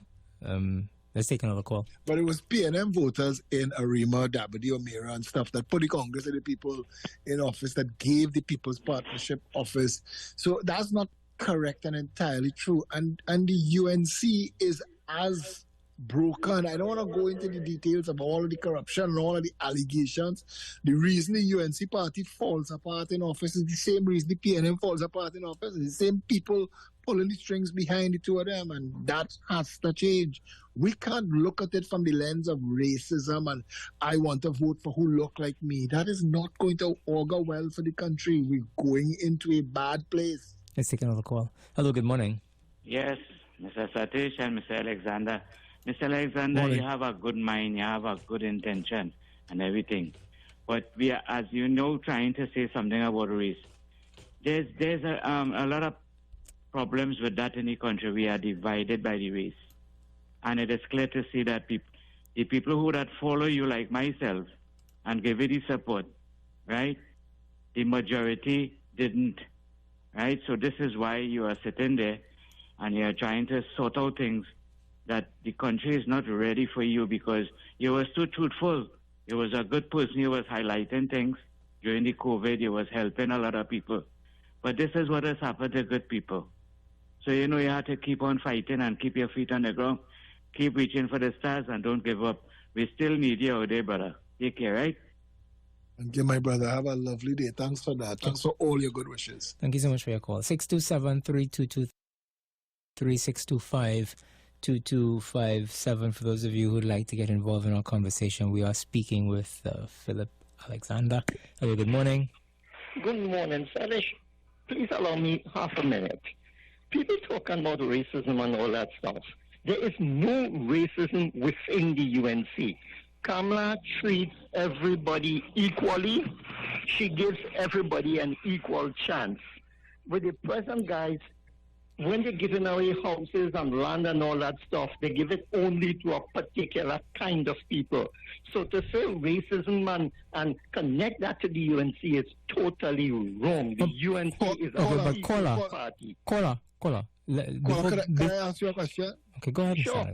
Let's take another call. But it was PNM voters in Arima, Dabadi, O'Meara and stuff that put the Congress and the people in office, that gave the People's Partnership office. So that's not correct and entirely true. And the UNC is as broken. I don't want to go into the details of all of the corruption and all of the allegations. The reason the UNC party falls apart in office is the same reason the PNM falls apart in office. It's the same people pulling the strings behind the two of them, and that has to change. We can't look at it from the lens of racism and I want to vote for who look like me. That is not going to augur well for the country. We're going into a bad place. Let's take another call. Hello, good morning. Yes, Mr. Satish and Mr. Alexander. Mr. Alexander, morning. You have a good mind, you have a good intention and everything. But we are, as you know, trying to say something about race. There's a lot of problems with that in the country. We are divided by the race. And it is clear to see that the people who that follow you like myself and give you the support, right? The majority didn't, right? So this is why you are sitting there and you are trying to sort out things that the country is not ready for you because you were too truthful. You was a good person. You was highlighting things during the COVID. You was helping a lot of people. But this is what has happened to good people. So, you know, you have to keep on fighting and keep your feet on the ground. Keep reaching for the stars and don't give up. We still need you out there, brother. Take care, right? Thank you, my brother. Have a lovely day. Thanks for that. Thanks for all your good wishes. Thank you so much for your call. 627-322-3625-2257. For those of you who'd like to get involved in our conversation, we are speaking with Phillip Alexander. Hello, good morning. Good morning, Satish. Please allow me half a minute. People talking about racism and all that stuff. There is no racism within the UNC. Kamala treats everybody equally. She gives everybody an equal chance. With the present guys, when they're giving away houses and land and all that stuff, they give it only to a particular kind of people. So to say racism and connect that to the UNC is totally wrong. The UNC is a equal party. Caller, can I ask you a question? Okay, go ahead. Sure.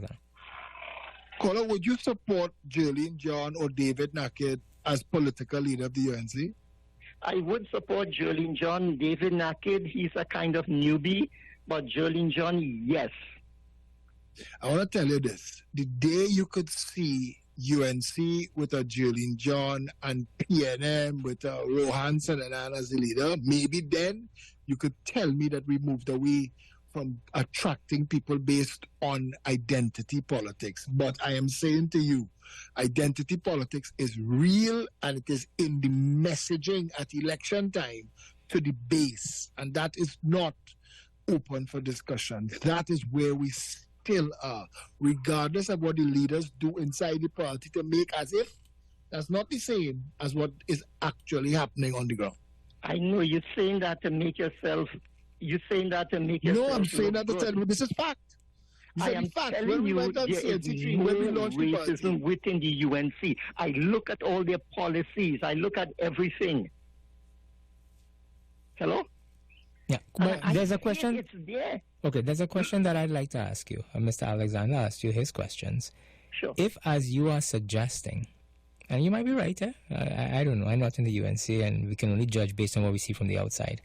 Caller, would you support Jerlene John or David Naked as political leader of the UNC? I would support Jerlene John. David Naked, he's a kind of newbie, but Jerlene John, yes. I want to tell you this. The day you could see UNC with a Jerlene John and PNM with a Rohanson and Anna as the leader, maybe then you could tell me that we moved away from attracting people based on identity politics. But I am saying to you, identity politics is real and it is in the messaging at election time to the base. And that is not open for discussion. That is where we still are, regardless of what the leaders do inside the party to make as if that's not the same as what is actually happening on the ground. I know you're saying that to make yourself. You're saying that to make yourself. No, I'm saying that to tell you this is fact. I am telling you, there is no racism within the UNC. I look at all their policies. I look at everything. Hello? Yeah, there's a question. It's there. Okay, there's a question that I'd like to ask you. Mr. Alexander asked you his questions. Sure. If, as you are suggesting, and you might be right, I don't know, I'm not in the UNC and we can only judge based on what we see from the outside.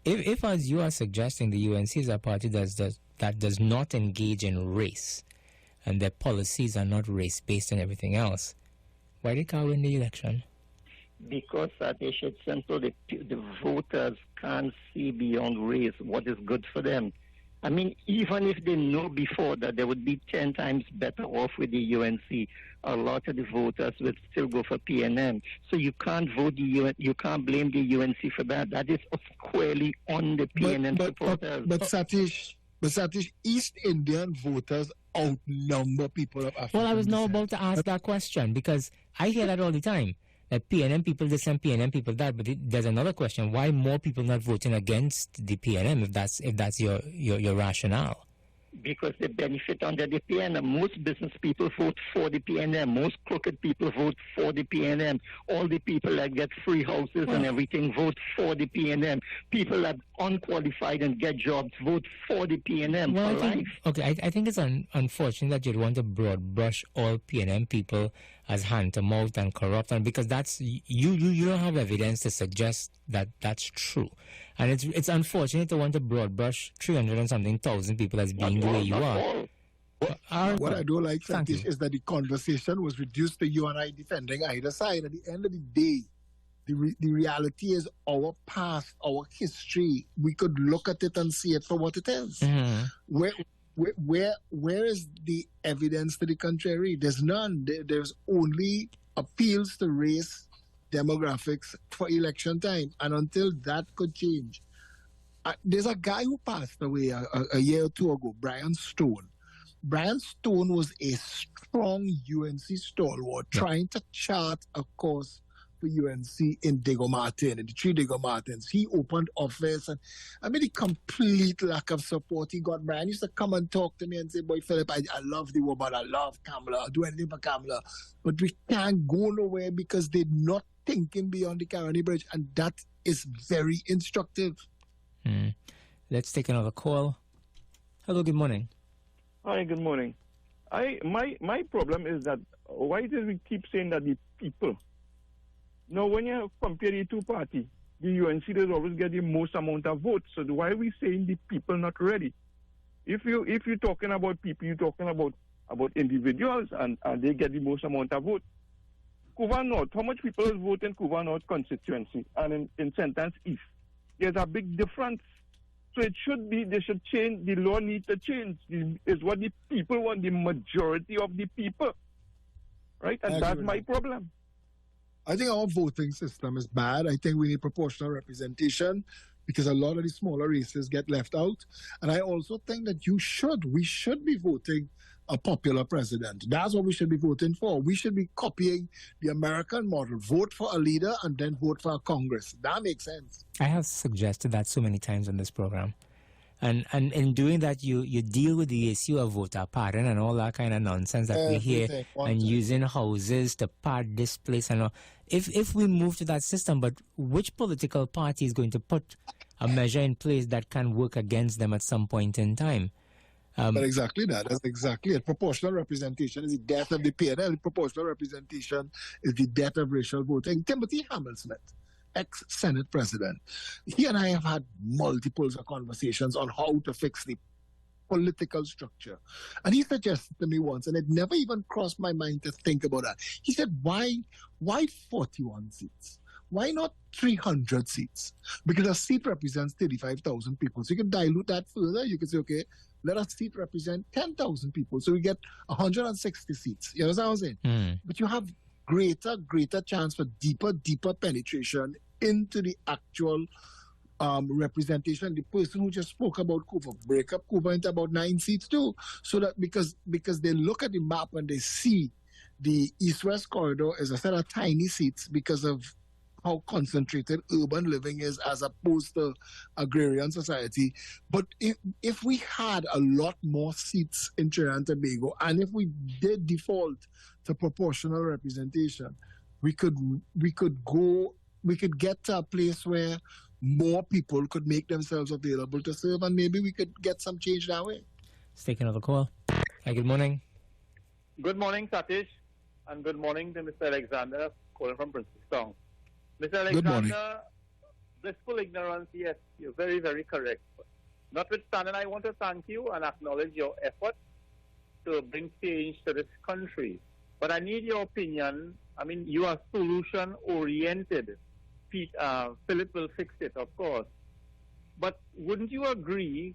If as you are suggesting, the UNC is a party that does not engage in race and their policies are not race-based and everything else, why did Carl win the election? Because Satish, it's simple. The voters can't see beyond race what is good for them. I mean, even if they know before that they would be 10 times better off with the UNC, a lot of the voters will still go for PNM. So you can't vote you can't blame the UNC for that. That is squarely on the PNM supporters. But Satish, East Indian voters outnumber people of African Well, I was now descent. about to ask that question because I hear that all the time. That PNM people this and PNM people that, but there's another question: why more people not voting against the PNM if that's your rationale? Because they benefit under the PNM. Most business people vote for the PNM. Most crooked people vote for the PNM. All the people that get free houses and everything vote for the PNM. People that unqualified and get jobs vote for the PNM for life. I think it's unfortunate that you'd want to broad brush all PNM people as hand-to-mouth and corrupt, and because that's you don't have evidence to suggest that that's true. And it's unfortunate to want to broad brush 300 and something thousand people as being the way you are. What I don't like, Satish, is that the conversation was reduced to you and I defending either side. At the end of the day, the reality is our past, our history. We could look at it and see it for what it is. Mm-hmm. Where is the evidence to the contrary? There's none. There's only appeals to race, demographics for election time, and until that could change. There's a guy who passed away a year or two ago, Brian Stone. Brian Stone was a strong UNC stalwart trying to chart a course for UNC in Diego Martin, in the three Diego Martins. He opened office, and I mean, the complete lack of support he got. Brian used to come and talk to me and say, boy, Phillip, I love the woman, I love Kamala, I'll do anything for Kamala. But we can't go nowhere because they're not thinking beyond the Caroni Bridge, and that is very instructive. Let's take another call. Hello, good morning. Hi, good morning. My problem is that why do we keep saying that the people? Now, when you compare the two parties, the UNC does always get the most amount of votes. So why are we saying the people not ready? If you're talking about people, you're talking about individuals, and they get the most amount of votes. Couva North, how much people vote in Couva North constituency and in Sentence East? There's a big difference. So they should change, the law needs to change. Is what the people want, the majority of the people. Right? And that's my problem. I think our voting system is bad. I think we need proportional representation because a lot of the smaller races get left out. And I also think that we should be voting a popular president. That's what we should be voting for. We should be copying the American model. Vote for a leader and then vote for a Congress. That makes sense. I have suggested that so many times on this program. And in doing that, you deal with the issue of voter pardon and all that kind of nonsense that we hear, and using houses to pard this place and all. If we move to that system, but which political party is going to put a measure in place that can work against them at some point in time? But exactly that. That's exactly it. Proportional representation is the death of the PNL. Proportional representation is the death of racial voting. Timothy Hammersmith, ex-Senate president, he and I have had multiple conversations on how to fix the political structure. And he suggested to me once, and it never even crossed my mind to think about that. He said, why 41 seats? Why not 300 seats? Because a seat represents 35,000 people. So you can dilute that further. You can say, okay, let a seat represent 10,000 people. So we get 160 seats. You know what I'm saying? But you have greater chance for deeper penetration into the actual representation. The person who just spoke about Couva, break up Couva into about 9 seats too. So that because they look at the map and they see the East-West corridor is a set of tiny seats because of how concentrated urban living is as opposed to agrarian society. But if we had a lot more seats in Trinidad and Tobago, and if we did default to proportional representation, we could get to a place where more people could make themselves available to serve, and maybe we could get some change that way. Let's take another call. Hi, good morning. Good morning, Satish, and good morning to Mr. Alexander, calling from Princeton. Mr. Alexander, blissful ignorance, yes, you're very, very correct. Notwithstanding, I want to thank you and acknowledge your effort to bring change to this country. But I need your opinion I mean, you are solution-oriented. Phillip will fix it, of course. But wouldn't you agree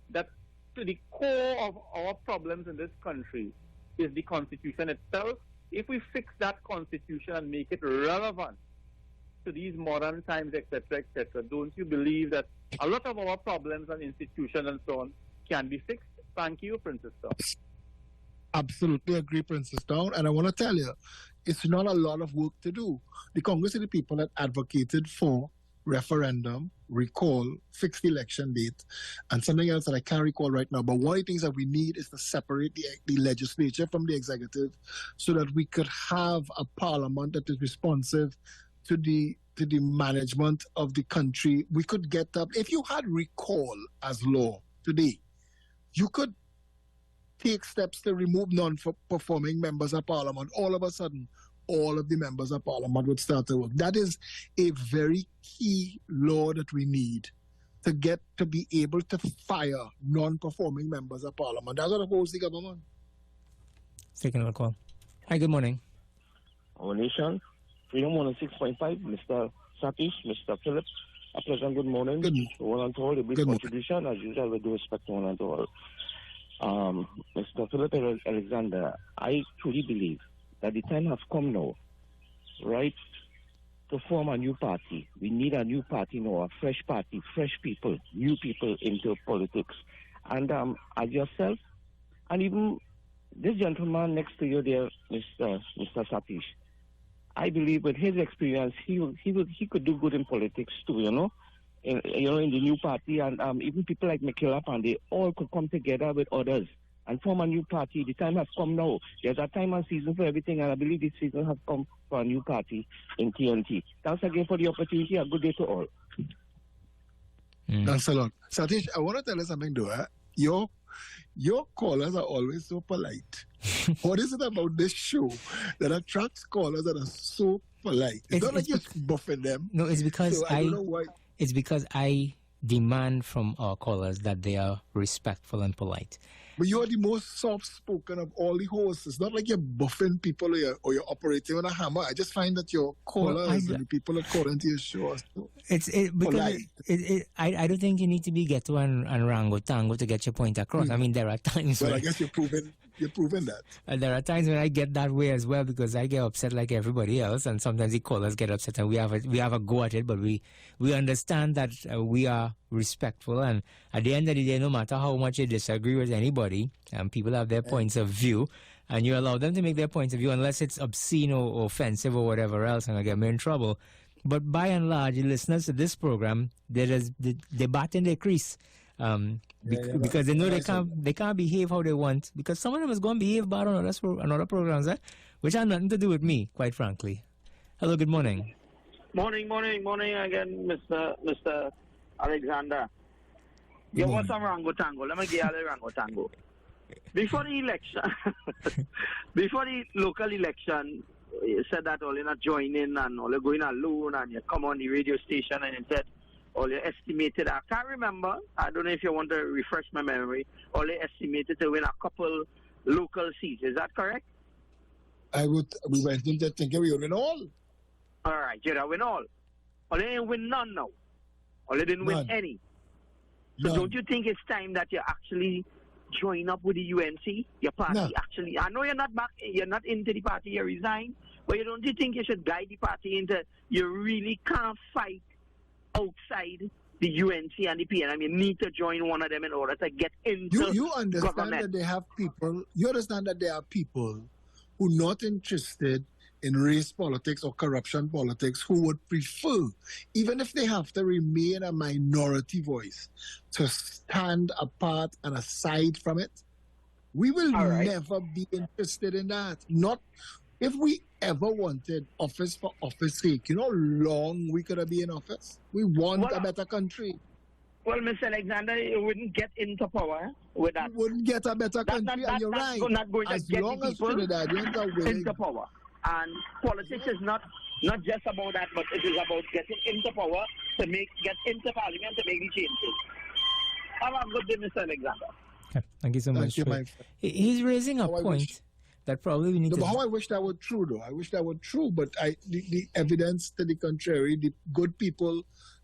that to the core of our problems in this country is the Constitution itself? If we fix that Constitution and make it relevant to these modern times, etc., don't you believe that a lot of our problems and institutions and so on can be fixed? Thank you, Princess Town. Absolutely agree, Princess Town. And I want to tell you, it's not a lot of work to do. The Congress of the People that advocated for referendum, recall, fixed election date, and something else that I can't recall right now. But one of the things that we need is to separate the legislature from the executive so that we could have a parliament that is responsive to the management of the country. We could get up. If you had recall as law today, you could take steps to remove non-performing members of parliament. All of a sudden, all of the members of parliament would start to work. That is a very key law that we need to get to be able to fire non-performing members of parliament. That's what opposes the government. Taking a call. Hi, good morning. Our nation, Freedom 106.5, Mr. Satish, Mr. Phillip. A pleasant good morning to one and all. A brief contribution, as usual, with due respect to one and all. Mr. Philip Alexander, I truly believe that the time has come now, right, to form a new party. We need a new party now, a fresh party, fresh people, new people into politics. And as yourself, and even this gentleman next to you there, Mr. Satish, I believe with his experience, he could do good in politics too, you know. In the new party, and even people like Michaela and they all could come together with others and form a new party. The time has come now. There's a time and season for everything, and I believe this season has come for a new party in TNT. Thanks again for the opportunity. A good day to all. Thanks a lot. Satish, I want to tell you something, though. Your callers are always so polite. What is it about this show that attracts callers that are so polite? It's not like you're buffing them. No, it's because so I don't know why. It's because I demand from our callers that they are respectful and polite. But you're the most soft-spoken of all the hosts. It's not like you're buffing people or you're operating on a hammer. I just find that your callers and the people that call into your show are so polite. I don't think you need to be ghetto and rango tango to get your point across. I mean, there are times I guess you're proving that. There are times when I get that way as well because I get upset like everybody else, and sometimes the callers get upset, and we have a go at it, but we understand that we are respectful, and at the end of the day, no matter how much you disagree with anybody, people have their points of view, and you allow them to make their points of view unless it's obscene or offensive or whatever else, and I get me in trouble. But by and large, the listeners to this program, they bat in their crease. Because they know they can't behave how they want, because some of them is going to behave bad on other programs, which have nothing to do with me, quite frankly. Hello, good morning. Morning again, Mr. Alexander. You want some Rango Tango? Let me give you a Rango Tango. Before the election, before the local election, you said that all you're not joining and all you're going alone, and you come on the radio station and you said all you estimated, I can't remember, I don't know if you want to refresh my memory, all you estimated to win a couple local seats. Is that correct? We went into thinking we would win all. All right, you don't win all. Or you didn't win none now. Or you didn't win any. So don't you think it's time that you actually join up with the UNC? Your party actually, I know you're not into the party, you resign, but don't you think you should guide the party into, you really can't fight outside the UNC and the PNM. You need to join one of them in order to get into you understand government. That they have people. You understand that there are people who are not interested in race politics or corruption politics who would prefer, even if they have to remain a minority voice, to stand apart and aside from it. We will never be interested in that. Not if we ever wanted office for office sake. You know how long we could have been in office? We want a better country. Well, Mr. Alexander, you wouldn't get into power with that. We wouldn't get a better country, and you're right. Not going as to long get as Trinidadians are willing into power. And politics is not just about that, but it is about getting into power to get into parliament to make the changes. Have a good day, Mr. Alexander. Thank you so much. Thank you, he's raising a point. that probably we need no, to... But how I wish that were true, though. I wish that were true, but the evidence to the contrary, the good people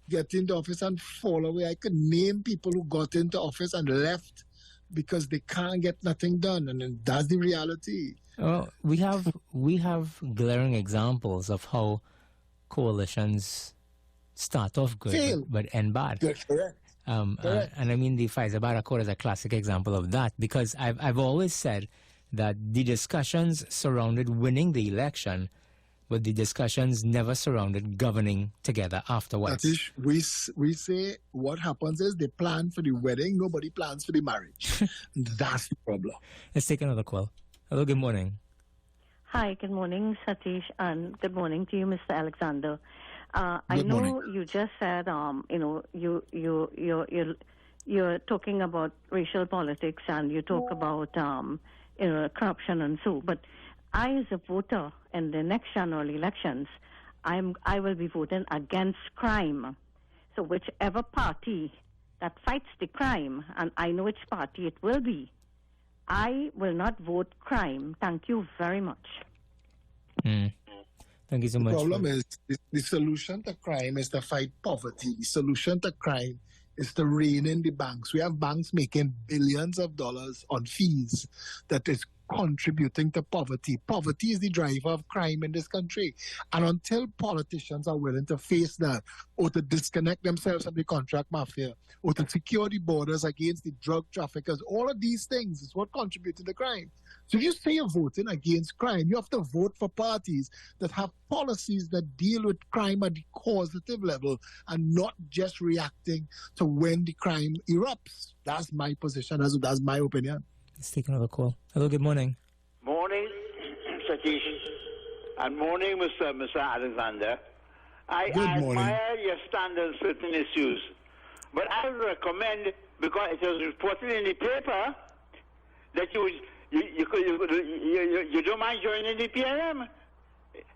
get into office and fall away. I could name people who got into office and left because they can't get nothing done, and then that's the reality. Well, we have glaring examples of how coalitions start off good but end bad. Correct. And I mean, the Pfizer-Bad Accord is a classic example of that, because I've always said that the discussions surrounded winning the election, but the discussions never surrounded governing together afterwards. Satish, we say what happens is they plan for the wedding, nobody plans for the marriage. That's the problem. Let's take another call. Hello, good morning. Hi, good morning, Satish, and good morning to you, Mr. Alexander. I know you just said, you're talking about racial politics and you talk about, corruption and so. But I, as a voter in the next general elections, I will be voting against crime. So whichever party that fights the crime, and I know which party it will be, I will not vote crime. Thank you very much. Thank you so much. The problem is the solution to crime is to fight poverty. The solution to crime is to rein in the banks. We have banks making billions of dollars on fees that is contributing to poverty. Poverty is the driver of crime in this country. And until politicians are willing to face that, or to disconnect themselves from the contract mafia, or to secure the borders against the drug traffickers, all of these things is what contribute to the crime. So if you say you're voting against crime, you have to vote for parties that have policies that deal with crime at the causative level and not just reacting to when the crime erupts. That's my position. That's my opinion. Let's take another call. Hello, good morning. Morning, Satish. And morning, Mr. Alexander. I admire your stand on certain issues. But I recommend, because it was reported in the paper, that you don't mind joining the PNM.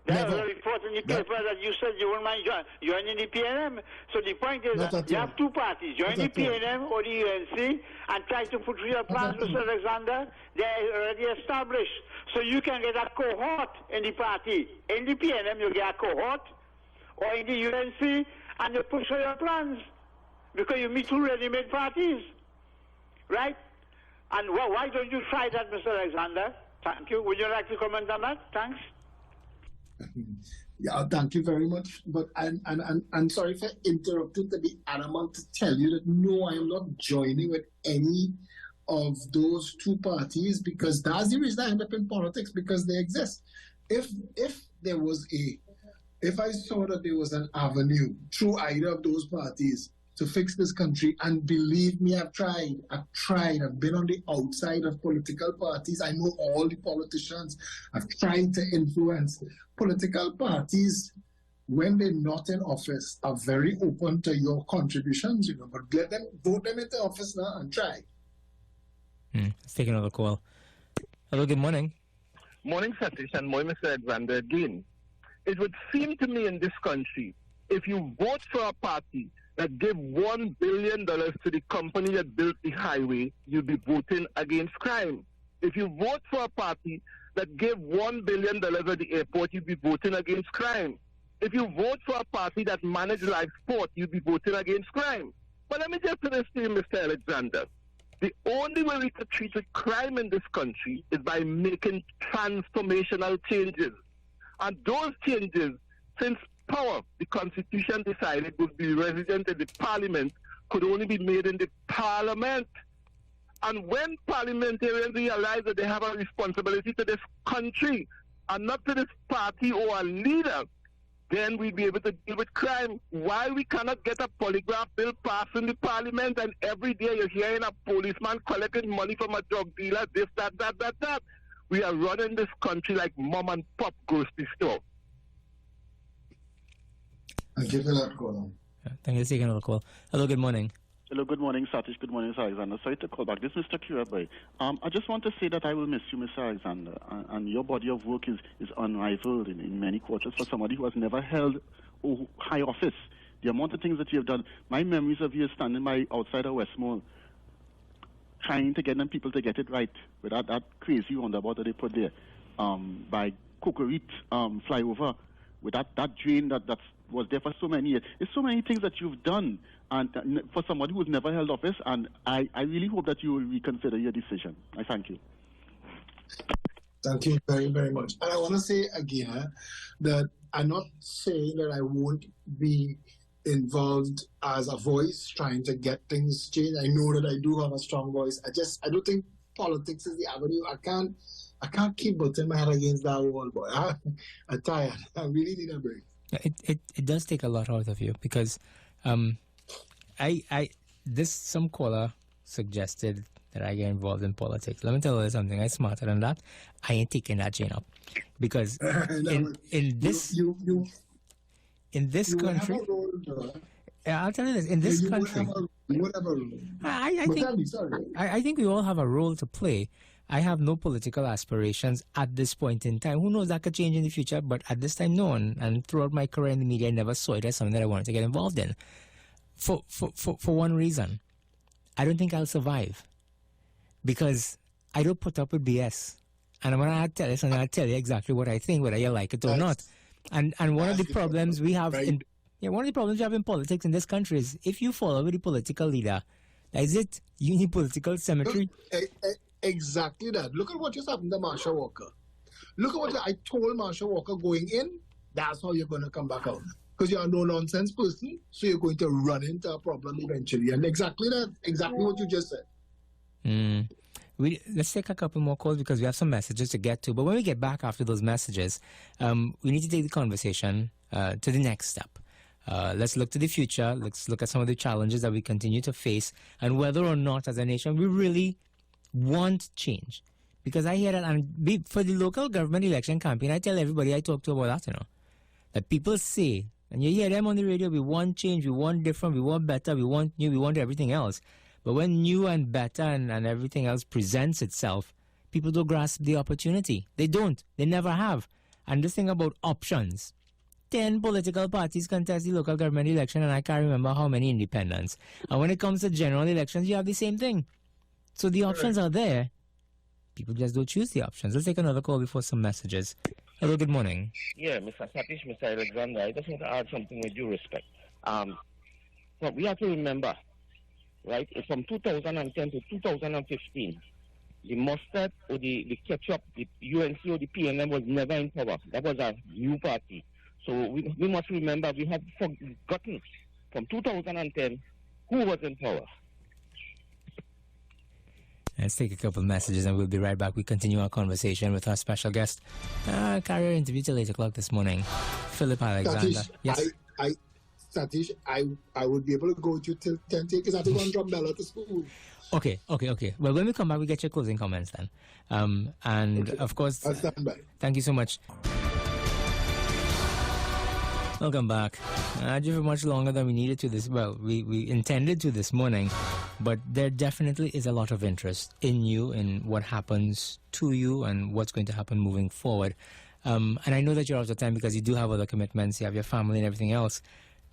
There was a report in the paper that you said you wouldn't mind joining the PNM. So the point is that you have two parties, join the PNM or the UNC and try to put through your plans, Mr. Alexander. They're already established. So you can get a cohort in the party. In the PNM, you get a cohort, or in the UNC, and you push for your plans. Because you meet two ready-made parties. Right? And why don't you try that, Mr. Alexander? Thank you. Would you like to comment on that? Thanks. Yeah, thank you very much. But I'm sorry for interrupting to be adamant to tell you that no, I am not joining with any of those two parties, because that's the reason I end up in politics, because they exist. If I saw that there was an avenue through either of those parties to fix this country, and believe me, I've tried, I've been on the outside of political parties, I know all the politicians, I've tried to influence. Political parties, when they're not in office, are very open to your contributions, but let them vote them into office now and try. Let's take another call. Hello, good morning. Morning, Satish, and morning, Mr. Alexander again. It would seem to me in this country, if you vote for a party that gave $1 billion to the company that built the highway, you'll be voting against crime. If you vote for a party that gave $1 billion at the airport, you'll be voting against crime. If you vote for a party that managed life sport, you'll be voting against crime. But let me just say this to you, Mr. Alexander. The only way we can treat crime in this country is by making transformational changes. And those changes, since power, the Constitution decided, would be resident in the Parliament, could only be made in the Parliament. And when parliamentarians realize that they have a responsibility to this country and not to this party or a leader, then we'll be able to deal with crime. Why we cannot get a polygraph bill passed in the Parliament, and every day you're hearing a policeman collecting money from a drug dealer, this, that. We are running this country like mom and pop grocery store. Thank you for that call. Thank you for taking another call. Hello, good morning. Hello, good morning, Satish. Good morning, Mr. Alexander. Sorry to call back. This is Mr. Kirabai. I just want to say that I will miss you, Mr. Alexander. And your body of work is unrivaled in many quarters for somebody who has never held high office. The amount of things that you have done. My memories of you standing by outside of Westmore, trying to get them people to get it right with that crazy roundabout that they put there. by Cocorit flyover, with that drain that was there for so many years. There's so many things that you've done, and for somebody who's never held office, and I really hope that you will reconsider your decision. I thank you. Thank you very, very much. And I want to say again that I'm not saying that I won't be involved as a voice trying to get things changed. I know that I do have a strong voice. I don't think politics is the avenue. I can't keep butting my head against that wall, boy. I'm tired. I really need a break. It does take a lot out of you, because some caller suggested that I get involved in politics. Let me tell you something. I'm smarter than that. I ain't taking that chain up, because in this country, I'll tell you this. In this country, I think we all have a role to play. I have no political aspirations at this point in time. Who knows, that could change in the future, but at this time, no. And throughout my career in the media, I never saw it as something that I wanted to get involved in. For one reason, I don't think I'll survive, because I don't put up with BS. And when I tell you something, I'll tell you exactly what I think, whether you like it or not. And one of the problems we have one of the problems we have in politics in this country is, if you follow with the political leader, is it you need political symmetry? Exactly that. Look at what just happened to Marshall Walker. Look at what I told Marshall Walker going in. That's how you're going to come back out. Because you're a no-nonsense person, so you're going to run into a problem eventually. And exactly what you just said. Let's take a couple more calls, because we have some messages to get to. But when we get back after those messages, we need to take the conversation to the next step. Let's look to the future. Let's look at some of the challenges that we continue to face, and whether or not as a nation we really want change. Because I hear that, and for the local government election campaign, I tell everybody I talk to about that, that people say, and you hear them on the radio, we want change, we want different, we want better, we want new, we want everything else. But when new and better and everything else presents itself, people don't grasp the opportunity. They don't. They never have. And this thing about options. 10 political parties contest the local government election, and I can't remember how many independents. And when it comes to general elections, you have the same thing. So the options are there. People just don't choose the options. Let's take another call before some messages. Hello, good morning. Yeah, Mr. Satish, Mr. Alexander, I just want to add something with due respect. But we have to remember, right, from 2010 to 2015, the mustard or the ketchup, the UNC or the PNM was never in power. That was a new party. So we must remember, we have forgotten from 2010 who was in power. Let's take a couple of messages and we'll be right back. We continue our conversation with our special guest. Carrier interview till 8 o'clock this morning. Phillip Alexander. Satish, yes. Satish, I would be able to go with you till 10 because I have to go and drop Bella to school. Okay. Well, when we come back, we get your closing comments then. And okay. Of course, I'll stand by. Thank you so much. Welcome back. For much longer than we needed to this. Well, we intended to this morning, but there definitely is a lot of interest in you, in what happens to you, and what's going to happen moving forward. And I know that you're out of time because you do have other commitments. You have your family and everything else.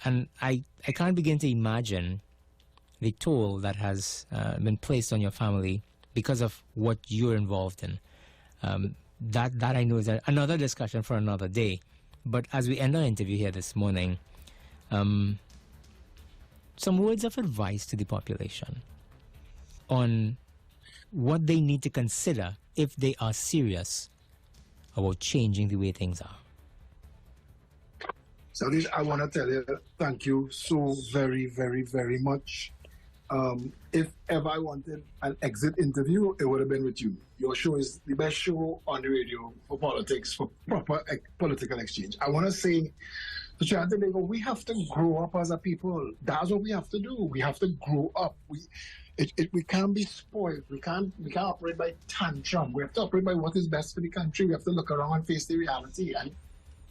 And I can't begin to imagine the toll that has been placed on your family because of what you're involved in. That I know is another discussion for another day. But as we end our interview here this morning, some words of advice to the population on what they need to consider if they are serious about changing the way things are. Satish, I want to tell you, thank you so very, very, very much. If ever I wanted an exit interview, it would have been with you. Your show is the best show on the radio for politics, for proper political exchange. I want to say to Chantalego, we have to grow up as a people. That's what we have to do. We have to grow up. We can't be spoiled. We can't operate by tantrum. We have to operate by what is best for the country. We have to look around and face the reality.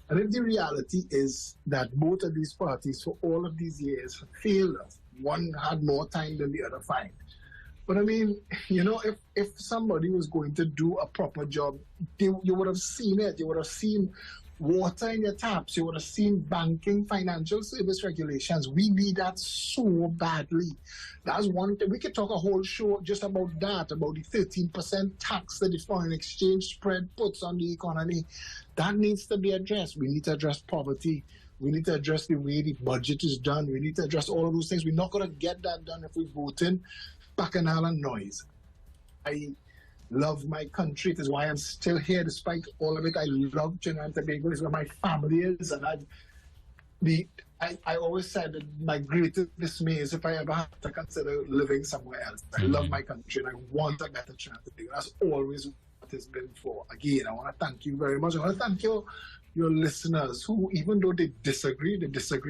And if the reality is that both of these parties for all of these years failed us, one had more time than the other fine. But I mean, if somebody was going to do a proper job, you would have seen it. You would have seen water in your taps. You would have seen banking, financial service regulations. We need that so badly. That's one thing. We could talk a whole show just about that, about the 13% tax that the foreign exchange spread puts on the economy. That needs to be addressed. We need to address poverty. We need to address the way the budget is done. We need to address all of those things. We're not going to get that done if we vote in bacchanal and noise. I love my country. It is why I'm still here despite all of it. I love Trinidad and Tobago. It's where my family is. And I always said that my greatest dismay is if I ever have to consider living somewhere else. I love my country and I want a better Trinidad and Tobago. That's always what it's been for. Again, I want to thank you very much. I want to thank your listeners who, even though they disagree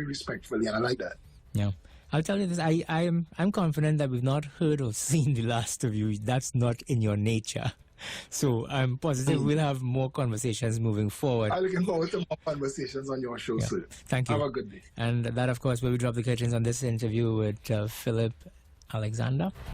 respectfully. And I like that. Yeah. I'll tell you this, I'm confident that we've not heard or seen the last of you. That's not in your nature. So I'm positive we'll have more conversations moving forward. I'm looking forward to more conversations on your show, sir. Thank you. Have a good day. And that, of course, where we drop the curtains on this interview with Phillip Alexander.